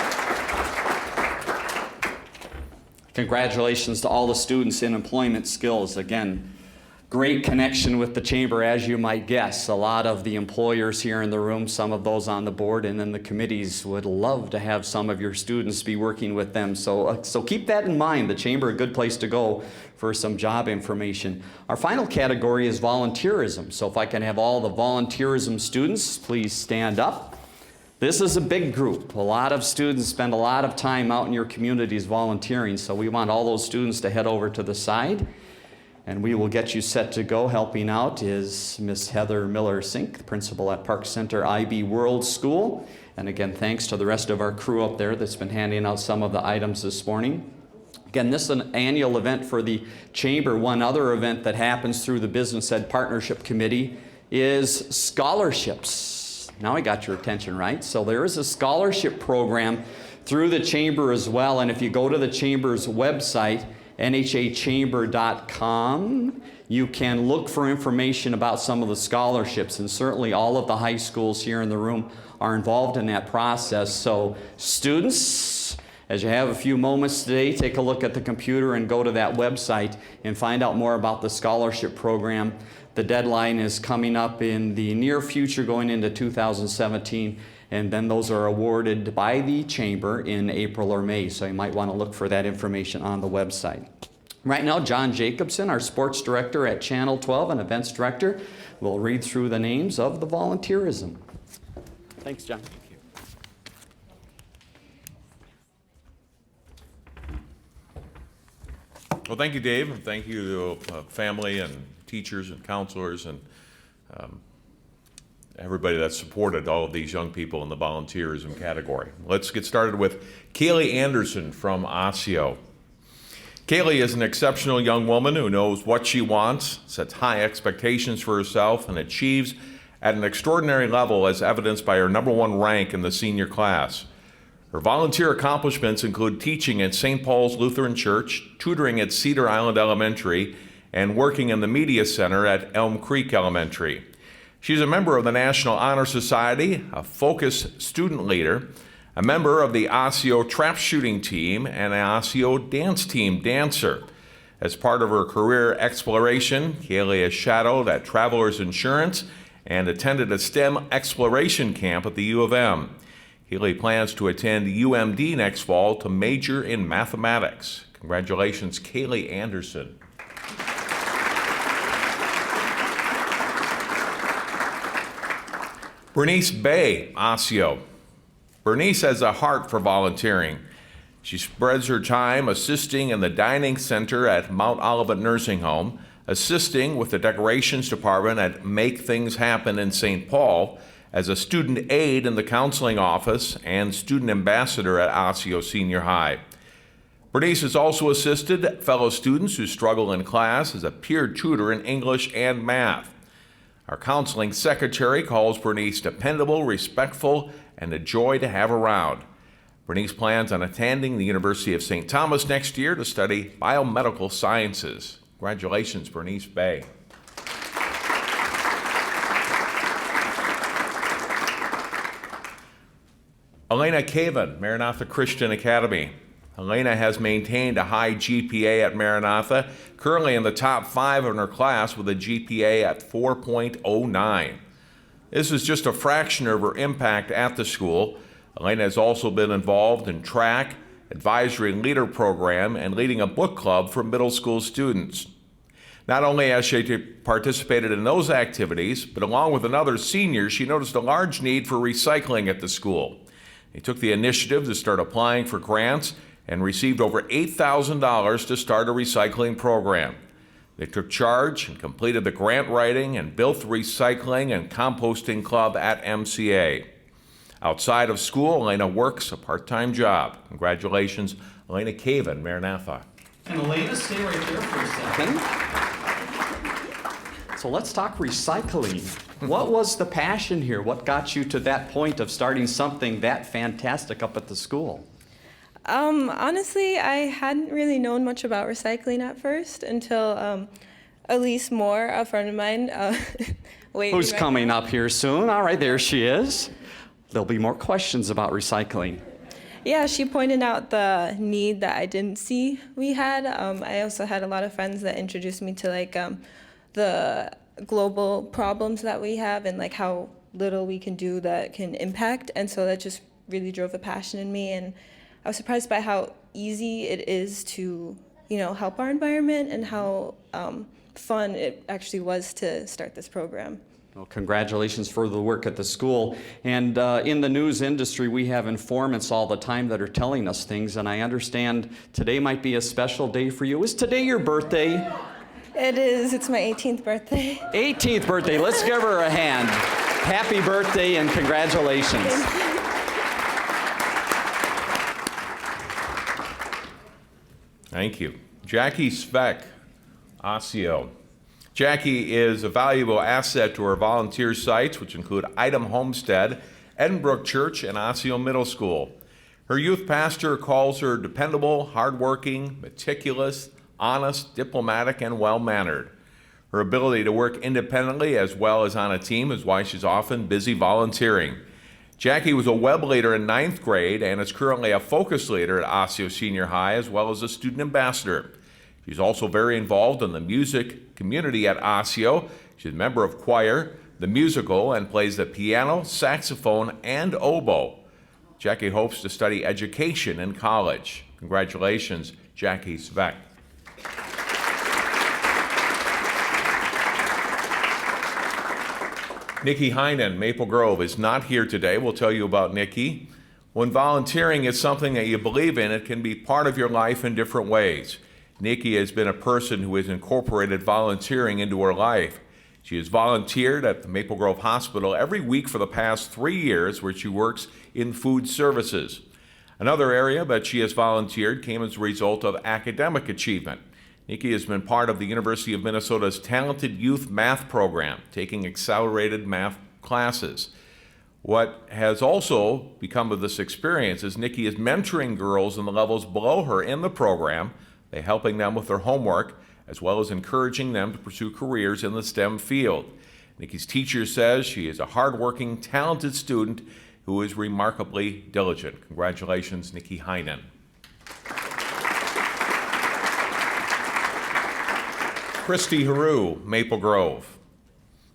Congratulations to all the students in employment skills. Again, great connection with the chamber, as you might guess. A lot of the employers here in the room, some of those on the board and in the committees would love to have some of your students be working with them. So keep that in mind. The chamber, a good place to go for some job information. Our final category is volunteerism. So if I can have all the volunteerism students, please stand up. This is a big group. A lot of students spend a lot of time out in your communities volunteering. So we want all those students to head over to the side. And we will get you set to go. Helping out is Miss Heather Miller-Sink, the principal at Park Center IB World School. And again, thanks to the rest of our crew up there that's been handing out some of the items this morning. Again, this is an annual event for the chamber. One other event that happens through the Business Ed Partnership Committee is scholarships. Now I got your attention, right? So there is a scholarship program through the chamber as well. And if you go to the chamber's website, nhachamber.com, you can look for information about some of the scholarships, and certainly all of the high schools here in the room are involved in that process. So students, as you have a few moments today, take a look at the computer and go to that website and find out more about the scholarship program. The deadline is coming up in the near future, going into 2017. And then those are awarded by the chamber in April or May. So you might want to look for that information on the website. Right now, John Jacobson, our sports director at Channel 12 and events director, will read through the names of the volunteerism. Thanks, John. Well, thank you, Dave, and thank you to family and teachers and counselors and everybody that supported all of these young people in the volunteerism category. Let's get started with Kaylee Anderson from Osseo. Kaylee is an exceptional young woman who knows what she wants, sets high expectations for herself, and achieves at an extraordinary level as evidenced by her #1 rank in the senior class. Her volunteer accomplishments include teaching at St. Paul's Lutheran Church, tutoring at Cedar Island Elementary, and working in the Media Center at Elm Creek Elementary. She's a member of the National Honor Society, a focused student leader, a member of the Osseo trap shooting team, and an Osseo dance team dancer. As part of her career exploration, Kaylee has shadowed at Travelers Insurance and attended a STEM exploration camp at the U of M. Kaylee plans to attend UMD next fall to major in mathematics. Congratulations, Kaylee Anderson. Bernice Bay, Osseo. Bernice has a heart for volunteering. She spreads her time assisting in the dining center at Mount Olivet Nursing Home, assisting with the decorations department at Make Things Happen in St. Paul, as a student aide in the counseling office, and student ambassador at Osseo Senior High. Bernice has also assisted fellow students who struggle in class as a peer tutor in English and math. Our counseling secretary calls Bernice dependable, respectful, and a joy to have around. Bernice plans on attending the University of St. Thomas next year to study biomedical sciences. Congratulations, Bernice Bay. Elena Caven, Maranatha Christian Academy. Elena has maintained a high GPA at Maranatha, currently in the top 5 in her class with a GPA at 4.09. This is just a fraction of her impact at the school. Elena has also been involved in track, advisory and leader program, and leading a book club for middle school students. Not only has she participated in those activities, but along with another senior, she noticed a large need for recycling at the school. They took the initiative to start applying for grants and received over $8,000 to start a recycling program. They took charge and completed the grant writing and built the recycling and composting club at MCA. Outside of school, Elena works a part-time job. Congratulations, Elena Caven, Maranatha. And Elena, stay right there for a second. So let's talk recycling. What was the passion here? What got you to that point of starting something that fantastic up at the school? Honestly, I hadn't really known much about recycling at first until Elise Moore, a friend of mine, who's coming up here soon. All right, there she is. There'll be more questions about recycling. Yeah, she pointed out the need that I didn't see we had. I also had a lot of friends that introduced me to the global problems that we have and how little we can do that can impact. And so that just really drove a passion in me. And I was surprised by how easy it is to, help our environment and how fun it actually was to start this program. Well, congratulations for the work at the school. And in the news industry, we have informants all the time that are telling us things, and I understand today might be a special day for you. Is today your birthday? It is. It's my 18th birthday. 18th birthday. Let's give her a hand. Happy birthday and congratulations. Thank you. Jackie Speck, Osseo. Jackie is a valuable asset to our volunteer sites, which include Item Homestead, Edinbrook Church, and Osseo Middle School. Her youth pastor calls her dependable, hardworking, meticulous, honest, diplomatic, and well-mannered. Her ability to work independently as well as on a team is why she's often busy volunteering. Jackie was a web leader in 9th grade and is currently a focus leader at Osseo Senior High as well as a student ambassador. She's also very involved in the music community at Osseo. She's a member of choir, the musical, and plays the piano, saxophone, and oboe. Jackie hopes to study education in college. Congratulations, Jackie Speck. Nikki Heinen, Maple Grove, is not here today. We'll tell you about Nikki. When volunteering is something that you believe in, it can be part of your life in different ways. Nikki has been a person who has incorporated volunteering into her life. She has volunteered at the Maple Grove Hospital every week for the past 3 years, where she works in food services. Another area that she has volunteered came as a result of academic achievement. Nikki has been part of the University of Minnesota's Talented Youth Math Program, taking accelerated math classes. What has also become of this experience is Nikki is mentoring girls in the levels below her in the program by helping them with their homework, as well as encouraging them to pursue careers in the STEM field. Nikki's teacher says she is a hardworking, talented student who is remarkably diligent. Congratulations, Nikki Heinen. Christy Haru, Maple Grove.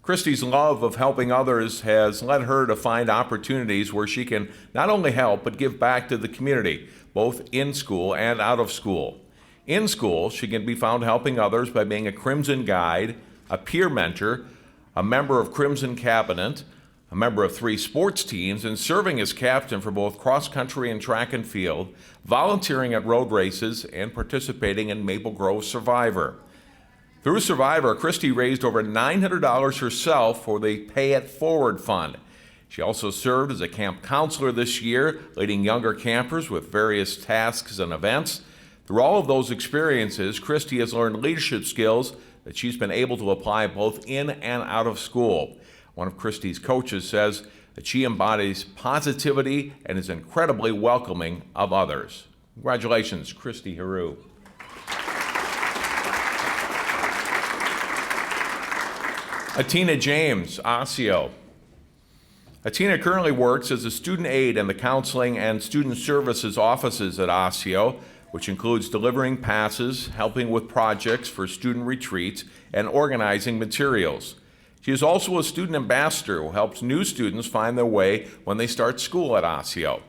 Christy's love of helping others has led her to find opportunities where she can not only help but give back to the community, both in school and out of school. In school, she can be found helping others by being a Crimson Guide, a peer mentor, a member of Crimson Cabinet, a member of 3 sports teams, and serving as captain for both cross country and track and field, volunteering at road races, and participating in Maple Grove Survivor. Through Survivor, Christy raised over $900 herself for the Pay It Forward Fund. She also served as a camp counselor this year, leading younger campers with various tasks and events. Through all of those experiences, Christy has learned leadership skills that she's been able to apply both in and out of school. One of Christy's coaches says that she embodies positivity and is incredibly welcoming of others. Congratulations, Christy Haru. Atina James, Osseo. Atina currently works as a student aide in the counseling and student services offices at Osseo, which includes delivering passes, helping with projects for student retreats, and organizing materials. She is also a student ambassador who helps new students find their way when they start school at Osseo.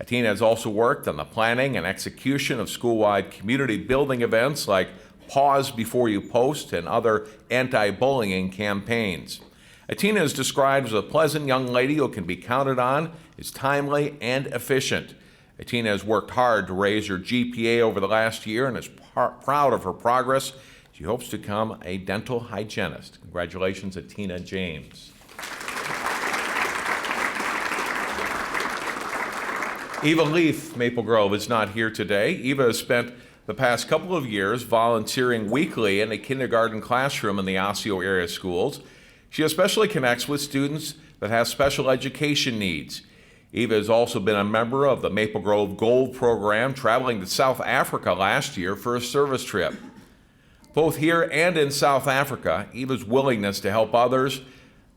Atina has also worked on the planning and execution of school-wide community building events like Pause Before You Post and other anti-bullying campaigns. Atina is described as a pleasant young lady who can be counted on, is timely and efficient. Atina has worked hard to raise her GPA over the last year and is proud of her progress. She hopes to become a dental hygienist. Congratulations, Atina James. Eva Leaf, Maple Grove, is not here today. Eva has spent the past couple of years volunteering weekly in a kindergarten classroom in the Osseo area schools. She especially connects with students that have special education needs. Eva has also been a member of the Maple Grove Gold Program, traveling to South Africa last year for a service trip. Both here and in South Africa, Eva's willingness to help others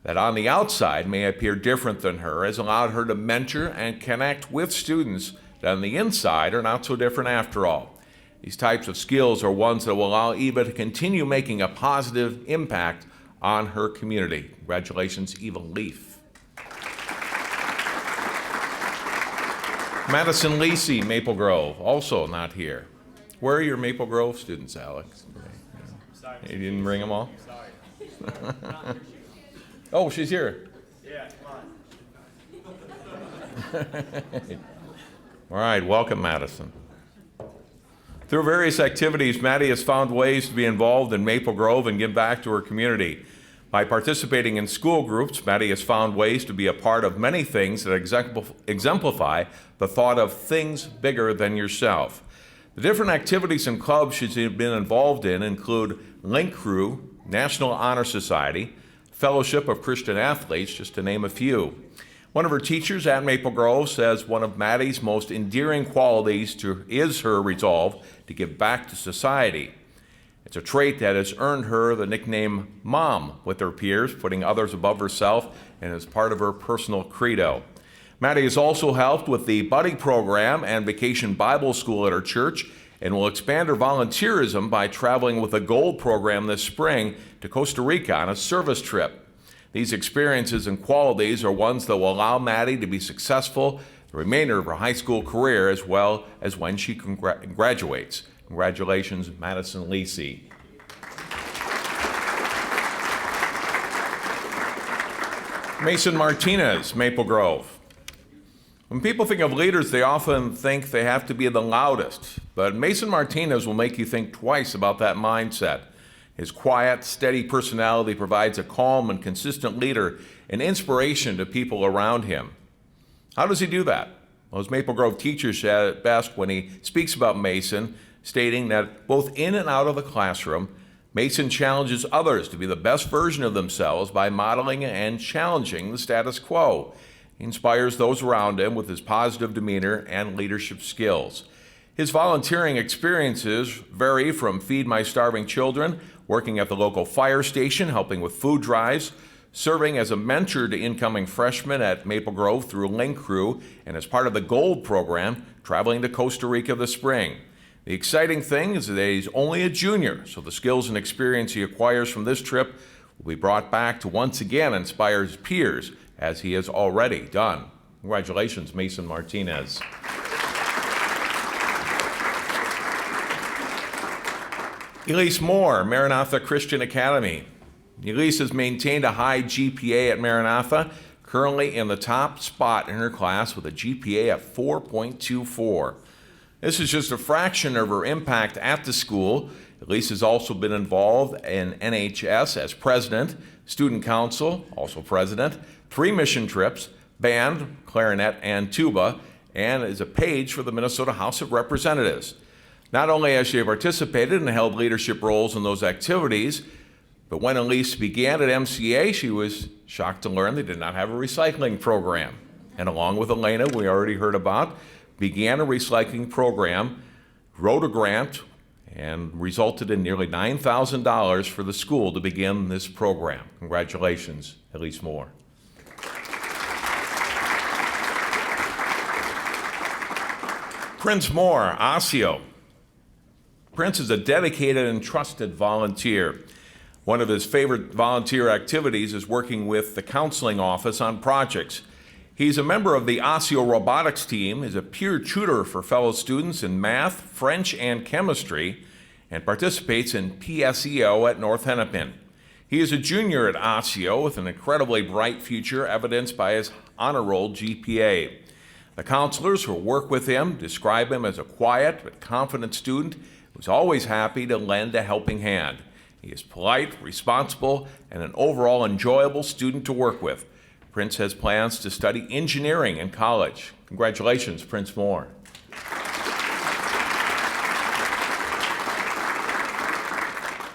that on the outside may appear different than her has allowed her to mentor and connect with students that on the inside are not so different after all. These types of skills are ones that will allow Eva to continue making a positive impact on her community. Congratulations, Eva Leaf. Madison Lacey, Maple Grove, also not here. Where are your Maple Grove students, Alex? You didn't bring them all? Sorry. Oh, she's here. Yeah, come on. All right, welcome, Madison. Through various activities, Maddie has found ways to be involved in Maple Grove and give back to her community. By participating in school groups, Maddie has found ways to be a part of many things that exemplify the thought of things bigger than yourself. The different activities and clubs she's been involved in include Link Crew, National Honor Society, Fellowship of Christian Athletes, just to name a few. One of her teachers at Maple Grove says one of Maddie's most endearing qualities is her resolve to give back to society. It's a trait that has earned her the nickname Mom with her peers, putting others above herself, and is part of her personal credo. Maddie has also helped with the Buddy Program and Vacation Bible School at her church, and will expand her volunteerism by traveling with the Gold Program this spring to Costa Rica on a service trip. These experiences and qualities are ones that will allow Maddie to be successful the remainder of her high school career as well as when she graduates. Congratulations, Madison Lacey. Mason Martinez, Maple Grove. When people think of leaders, they often think they have to be the loudest, but Mason Martinez will make you think twice about that mindset. His quiet, steady personality provides a calm and consistent leader and inspiration to people around him. How does he do that? Well, his Maple Grove teacher said it best when he speaks about Mason, stating that both in and out of the classroom, Mason challenges others to be the best version of themselves by modeling and challenging the status quo. He inspires those around him with his positive demeanor and leadership skills. His volunteering experiences vary from Feed My Starving Children, working at the local fire station, helping with food drives, serving as a mentor to incoming freshmen at Maple Grove through Link Crew, and as part of the Gold Program, traveling to Costa Rica this spring. The exciting thing is that he's only a junior, so the skills and experience he acquires from this trip will be brought back to once again inspire his peers, as he has already done. Congratulations, Mason Martinez. Elise Moore, Maranatha Christian Academy. Elise has maintained a high GPA at Maranatha, currently in the top spot in her class with a GPA of 4.24. This is just a fraction of her impact at the school. Elise has also been involved in NHS as president, student council, also president, 3 mission trips, band, clarinet, and tuba, and is a page for the Minnesota House of Representatives. Not only has she participated and held leadership roles in those activities, but when Elise began at MCA, she was shocked to learn they did not have a recycling program. And along with Elena, we already heard about, began a recycling program, wrote a grant, and resulted in nearly $9,000 for the school to begin this program. Congratulations, Elise Moore. Prince Moore, Osseo. Prince is a dedicated and trusted volunteer. One of his favorite volunteer activities is working with the counseling office on projects. He's a member of the Osseo robotics team, is a peer tutor for fellow students in math, French, and chemistry, and participates in PSEO at North Hennepin. He is a junior at Osseo with an incredibly bright future evidenced by his honor roll GPA. The counselors who work with him describe him as a quiet but confident student who's always happy to lend a helping hand. He is polite, responsible, and an overall enjoyable student to work with. Prince has plans to study engineering in college. Congratulations, Prince Moore.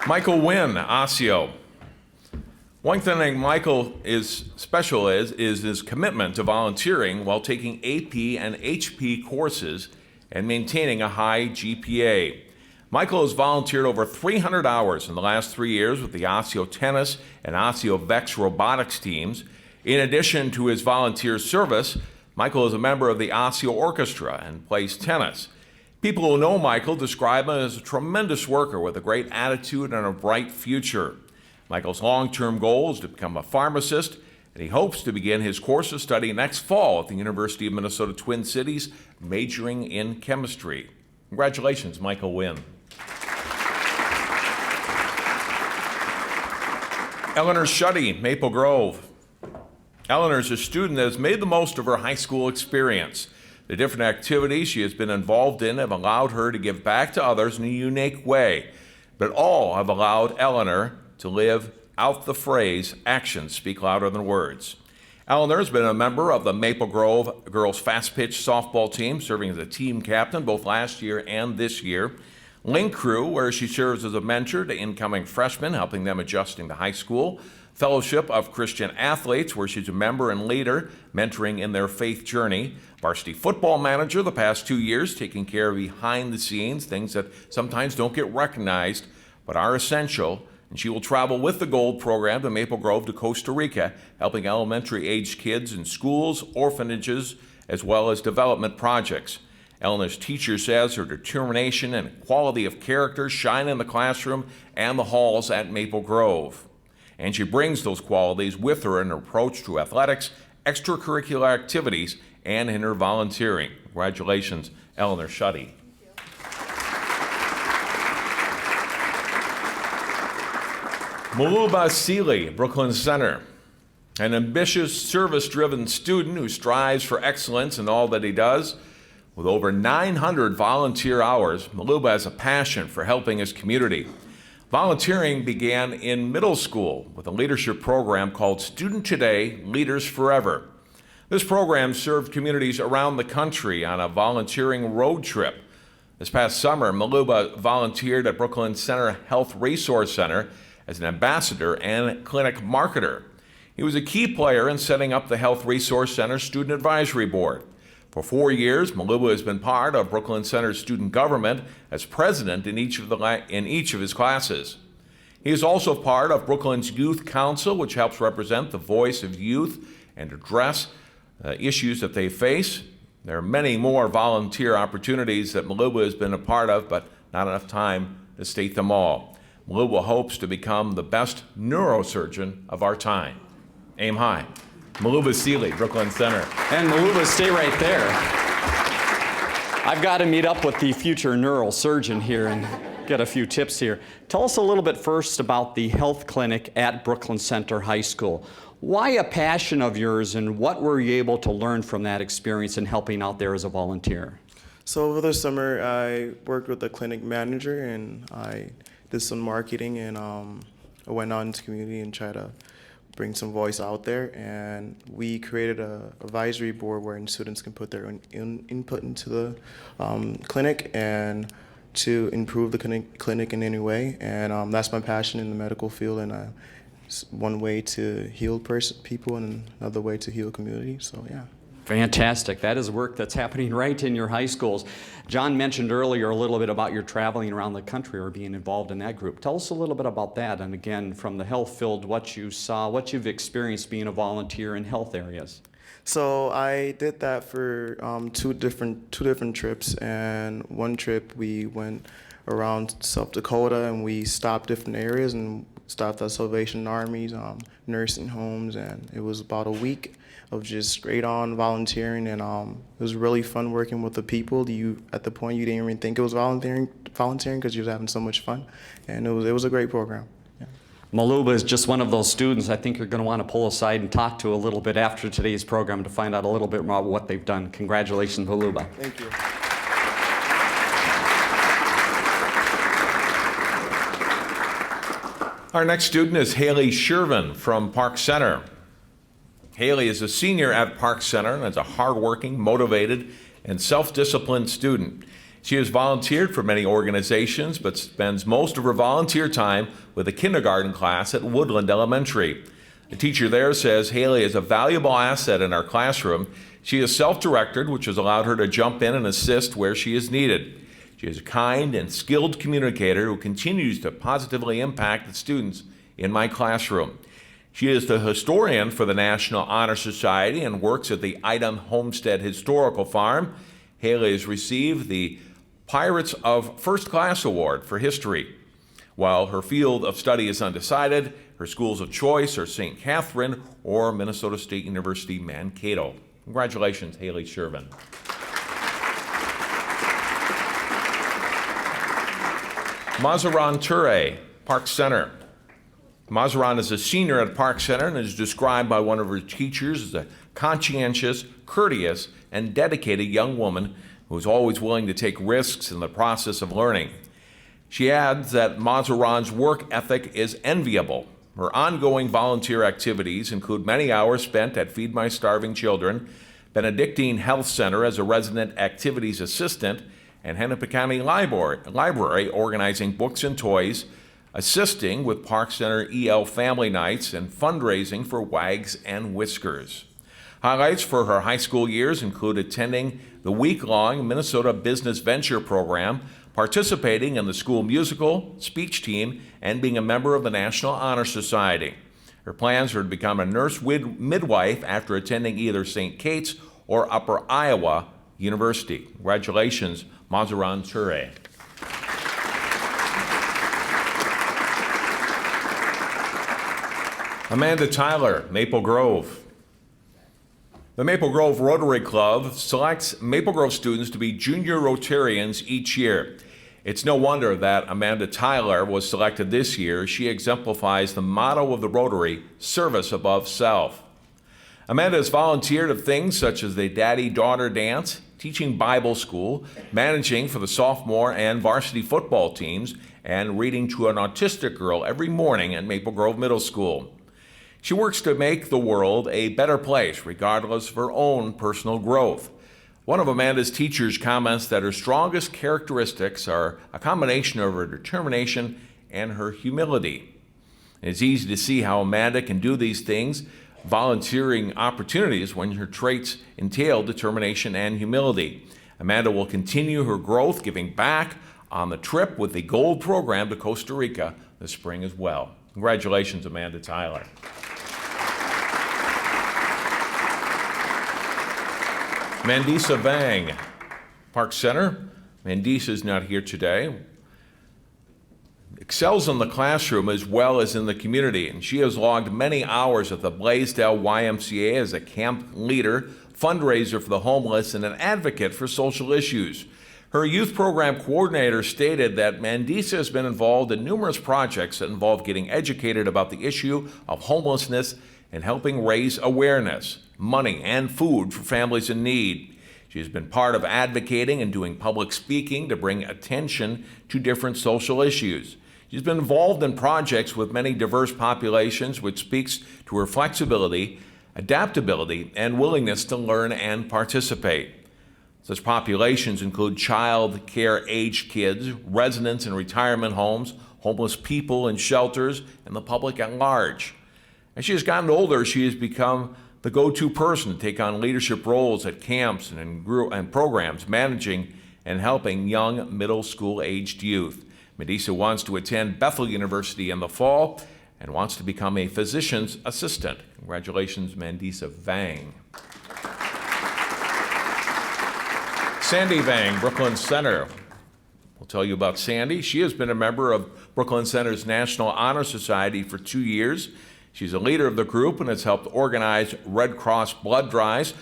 Michael Wynn, Osseo. One thing Michael is special is his commitment to volunteering while taking AP and HP courses and maintaining a high GPA. Michael has volunteered over 300 hours in the last 3 years with the Osseo Tennis and Osseo Vex robotics teams. In addition to his volunteer service, Michael is a member of the Osseo Orchestra and plays tennis. People who know Michael describe him as a tremendous worker with a great attitude and a bright future. Michael's long-term goal is to become a pharmacist, and he hopes to begin his course of study next fall at the University of Minnesota Twin Cities, majoring in chemistry. Congratulations, Michael Wynn. Eleanor Shuddy, Maple Grove. Eleanor is a student that has made the most of her high school experience. The different activities she has been involved in have allowed her to give back to others in a unique way, but all have allowed Eleanor to live out the phrase, actions speak louder than words. Eleanor has been a member of the Maple Grove girls fast pitch softball team, serving as a team captain both last year and this year. Link Crew, where she serves as a mentor to incoming freshmen, helping them adjusting to high school. Fellowship of Christian Athletes, where she's a member and leader, mentoring in their faith journey. Varsity football manager the past 2 years, taking care of behind the scenes, things that sometimes don't get recognized but are essential. And she will travel with the Gold program to Maple Grove to Costa Rica, helping elementary-aged kids in schools, orphanages, as well as development projects. Eleanor's teacher says her determination and quality of character shine in the classroom and the halls at Maple Grove. And she brings those qualities with her in her approach to athletics, extracurricular activities, and in her volunteering. Congratulations, Eleanor Shuddy. Maluba Seeley, Brooklyn Center. An ambitious, service-driven student who strives for excellence in all that he does. With over 900 volunteer hours, Maluba has a passion for helping his community. Volunteering began in middle school with a leadership program called Student Today, Leaders Forever. This program served communities around the country on a volunteering road trip. This past summer, Maluba volunteered at Brooklyn Center Health Resource Center as an ambassador and clinic marketer. He was a key player in setting up the Health Resource Center Student Advisory Board. For 4 years, Maluba has been part of Brooklyn Center's student government as president in each of his classes. He is also part of Brooklyn's Youth Council, which helps represent the voice of youth and address issues that they face. There are many more volunteer opportunities that Maluba has been a part of, but not enough time to state them all. Maluba hopes to become the best neurosurgeon of our time. Aim high. Maluba Seeley, Brooklyn Center. And Maluba, stay right there. I've got to meet up with the future neurosurgeon here and get a few tips here. Tell us a little bit first about the health clinic at Brooklyn Center High School. Why a passion of yours, and what were you able to learn from that experience in helping out there as a volunteer? So over the summer, I worked with the clinic manager, and I did some marketing, and I went out into the community and tried to bring some voice out there. And we created an advisory board where students can put their own input into the clinic. And to improve the clinic in any way, and that's my passion in the medical field, and it's one way to heal people and another way to heal community, so yeah. Fantastic. That is work that's happening right in your high schools. John mentioned earlier a little bit about your traveling around the country or being involved in that group. Tell us a little bit about that, and again, from the health field, what you saw, what you've experienced being a volunteer in health areas. So I did that for two different trips, and one trip we went around South Dakota and we stopped different areas and stopped at Salvation Armies, nursing homes, and it was about a week of just straight on volunteering, and it was really fun working with the people. At the point you didn't even think it was volunteering because you was having so much fun, and it was a great program. Yeah. Maluba is just one of those students I think you're going to want to pull aside and talk to a little bit after today's program to find out a little bit more about what they've done. Congratulations, Maluba. Thank you. Our next student is Haley Shervin from Park Center. Haley is a senior at Park Center and is a hardworking, motivated, and self-disciplined student. She has volunteered for many organizations, but spends most of her volunteer time with a kindergarten class at Woodland Elementary. The teacher there says Haley is a valuable asset in our classroom. She is self-directed, which has allowed her to jump in and assist where she is needed. She is a kind and skilled communicator who continues to positively impact the students in my classroom. She is the historian for the National Honor Society and works at the Idem Homestead Historical Farm. Haley has received the Pirates of First Class Award for History. While her field of study is undecided, her schools of choice are St. Catherine or Minnesota State University Mankato. Congratulations, Haley Shervin. Mazaran Ture, Park Center. Mazaran is a senior at Park Center and is described by one of her teachers as a conscientious, courteous, and dedicated young woman who is always willing to take risks in the process of learning. She adds that Mazaran's work ethic is enviable. Her ongoing volunteer activities include many hours spent at Feed My Starving Children, Benedictine Health Center as a resident activities assistant, and Hennepin County Library organizing books and toys, assisting with Park Center EL Family Nights, and fundraising for Wags and Whiskers. Highlights for her high school years include attending the week-long Minnesota Business Venture Program, participating in the school musical, speech team, and being a member of the National Honor Society. Her plans are to become a nurse midwife after attending either St. Kate's or Upper Iowa University. Congratulations, Mazaran Ture. Amanda Tyler, Maple Grove. The Maple Grove Rotary Club selects Maple Grove students to be junior Rotarians each year. It's no wonder that Amanda Tyler was selected this year. She exemplifies the motto of the Rotary, service above self. Amanda has volunteered at things such as the Daddy-Daughter Dance, teaching Bible school, managing for the sophomore and varsity football teams, and reading to an autistic girl every morning at Maple Grove Middle School. She works to make the world a better place, regardless of her own personal growth. One of Amanda's teachers comments that her strongest characteristics are a combination of her determination and her humility. It's easy to see how Amanda can do these things, volunteering opportunities, when her traits entail determination and humility. Amanda will continue her growth, giving back on the trip with the Gold Program to Costa Rica this spring as well. Congratulations, Amanda Tyler. Mandisa Vang, Park Center. Mandisa is not here today. Excels in the classroom as well as in the community, and she has logged many hours at the Blaisdell YMCA as a camp leader, fundraiser for the homeless, and an advocate for social issues. Her youth program coordinator stated that Mandisa has been involved in numerous projects that involve getting educated about the issue of homelessness and helping raise awareness, money, and food for families in need. She has been part of advocating and doing public speaking to bring attention to different social issues. She's been involved in projects with many diverse populations, which speaks to her flexibility, adaptability, and willingness to learn and participate. Such populations include child care aged kids, residents in retirement homes, homeless people in shelters, and the public at large. As she has gotten older, she has become the go-to person to take on leadership roles at camps and programs managing and helping young middle school aged youth. Mandisa wants to attend Bethel University in the fall and wants to become a physician's assistant. Congratulations, Mandisa Vang. Sandy Vang, Brooklyn Center. We'll tell you about Sandy. She has been a member of Brooklyn Center's National Honor Society for 2 years. She's a leader of the group and has helped organize Red Cross blood drives,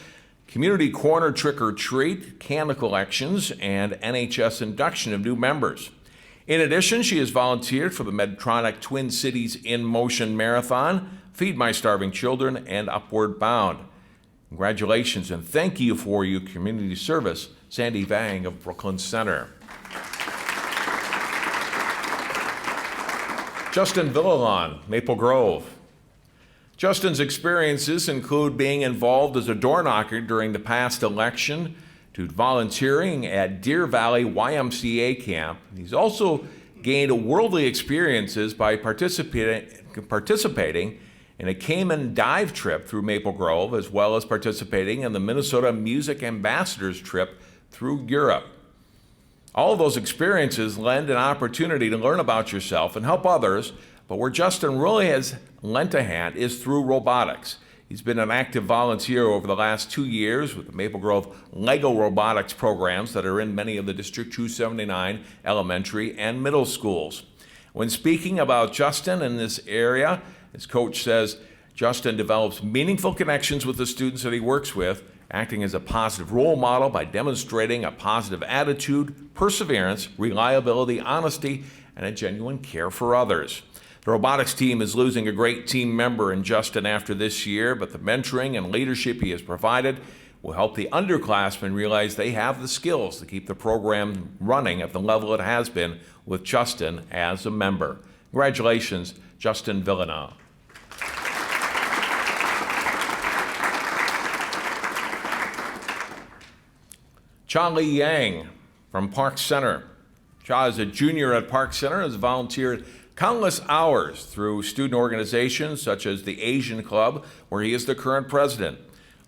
community corner trick or treat, candle collections, and NHS induction of new members. In addition, she has volunteered for the Medtronic Twin Cities In Motion Marathon, Feed My Starving Children, and Upward Bound. Congratulations and thank you for your community service, Sandy Vang of Brooklyn Center. Justin Villalon, Maple Grove. Justin's experiences include being involved as a door knocker during the past election, to volunteering at Deer Valley YMCA camp. He's also gained worldly experiences by participating in a Cayman dive trip through Maple Grove, as well as participating in the Minnesota Music Ambassadors trip through Europe. All of those experiences lend an opportunity to learn about yourself and help others, but where Justin really has lent a hand is through robotics. He's been an active volunteer over the last 2 years with the Maple Grove Lego robotics programs that are in many of the District 279 elementary and middle schools. When speaking about Justin in this area, his coach says Justin develops meaningful connections with the students that he works with, acting as a positive role model by demonstrating a positive attitude, perseverance, reliability, honesty, and a genuine care for others. The robotics team is losing a great team member in Justin after this year, but the mentoring and leadership he has provided will help the underclassmen realize they have the skills to keep the program running at the level it has been with Justin as a member. Congratulations, Justin Villanov. Charlie Yang from Park Center. Cha is a junior at Park Center and has volunteered countless hours through student organizations such as the Asian Club, where he is the current president.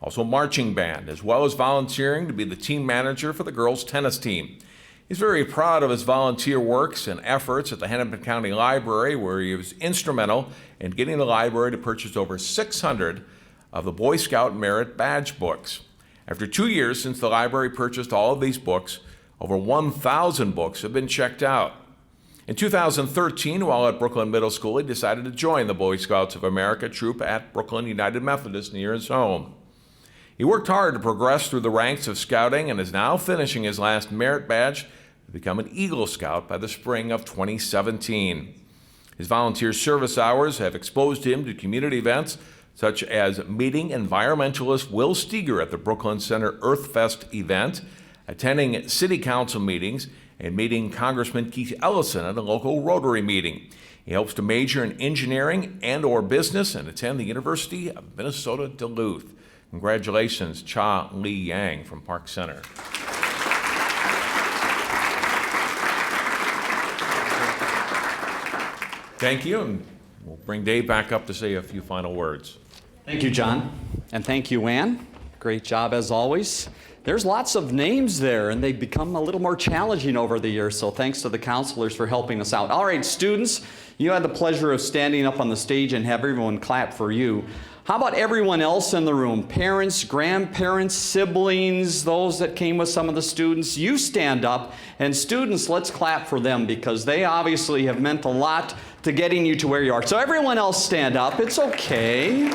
Also marching band, as well as volunteering to be the team manager for the girls' tennis team. He's very proud of his volunteer works and efforts at the Hennepin County Library, where he was instrumental in getting the library to purchase over 600 of the Boy Scout Merit Badge books. After 2 years since the library purchased all of these books, over 1,000 books have been checked out. In 2013, while at Brooklyn Middle School, he decided to join the Boy Scouts of America troop at Brooklyn United Methodist near his home. He worked hard to progress through the ranks of scouting and is now finishing his last merit badge to become an Eagle Scout by the spring of 2017. His volunteer service hours have exposed him to community events such as meeting environmentalist Will Steger at the Brooklyn Center Earth Fest event, attending city council meetings, and meeting Congressman Keith Ellison at a local Rotary meeting. He hopes to major in engineering and/or business and attend the University of Minnesota Duluth. Congratulations, Cha Lee Yang from Park Center. Thank you, and we'll bring Dave back up to say a few final words. Thank you, John. And thank you, Ann. Great job as always. There's lots of names there, and they've become a little more challenging over the years, so thanks to the counselors for helping us out. All right, students, you had the pleasure of standing up on the stage and have everyone clap for you. How about everyone else in the room? Parents, grandparents, siblings, those that came with some of the students, you stand up, and students, let's clap for them because they obviously have meant a lot to getting you to where you are. So everyone else stand up, it's okay.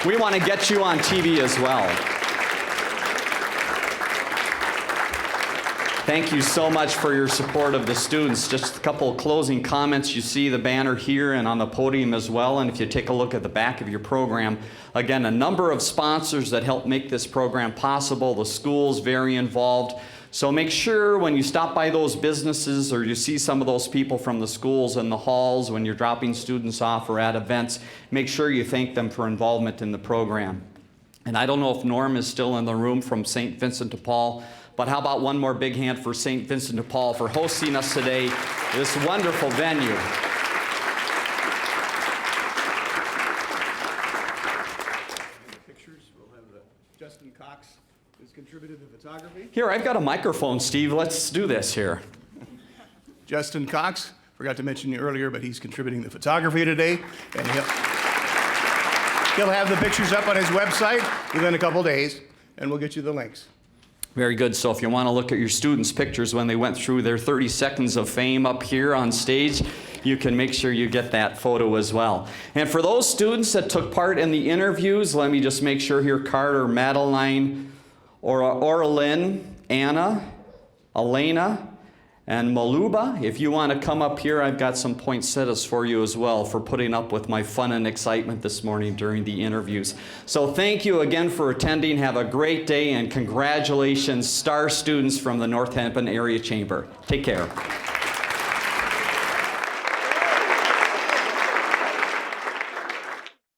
We want to get you on TV as well. Thank you so much for your support of the students. Just a couple of closing comments. You see the banner here and on the podium as well. And if you take a look at the back of your program, again, a number of sponsors that help make this program possible. The school's very involved. So make sure when you stop by those businesses or you see some of those people from the schools in the halls when you're dropping students off or at events, make sure you thank them for involvement in the program. And I don't know if Norm is still in the room from St. Vincent de Paul, but how about one more big hand for St. Vincent de Paul for hosting us today, this wonderful venue. Pictures, we'll have Justin Cox, who's contributed to photography. Here, I've got a microphone, Steve. Let's do this here. Justin Cox, forgot to mention you earlier, but he's contributing the photography today, and he'll have the pictures up on his website within a couple days, and we'll get you the links. Very good. So if you want to look at your students' pictures when they went through their 30 seconds of fame up here on stage, you can make sure you get that photo as well. And for those students that took part in the interviews, let me just make sure here, Carter, Madeline, Oralyn, Anna, Elena, and Maluba, if you want to come up here, I've got some poinsettias for you as well for putting up with my fun and excitement this morning during the interviews. So thank you again for attending. Have a great day, and congratulations, star students from the North Hennepin Area Chamber. Take care.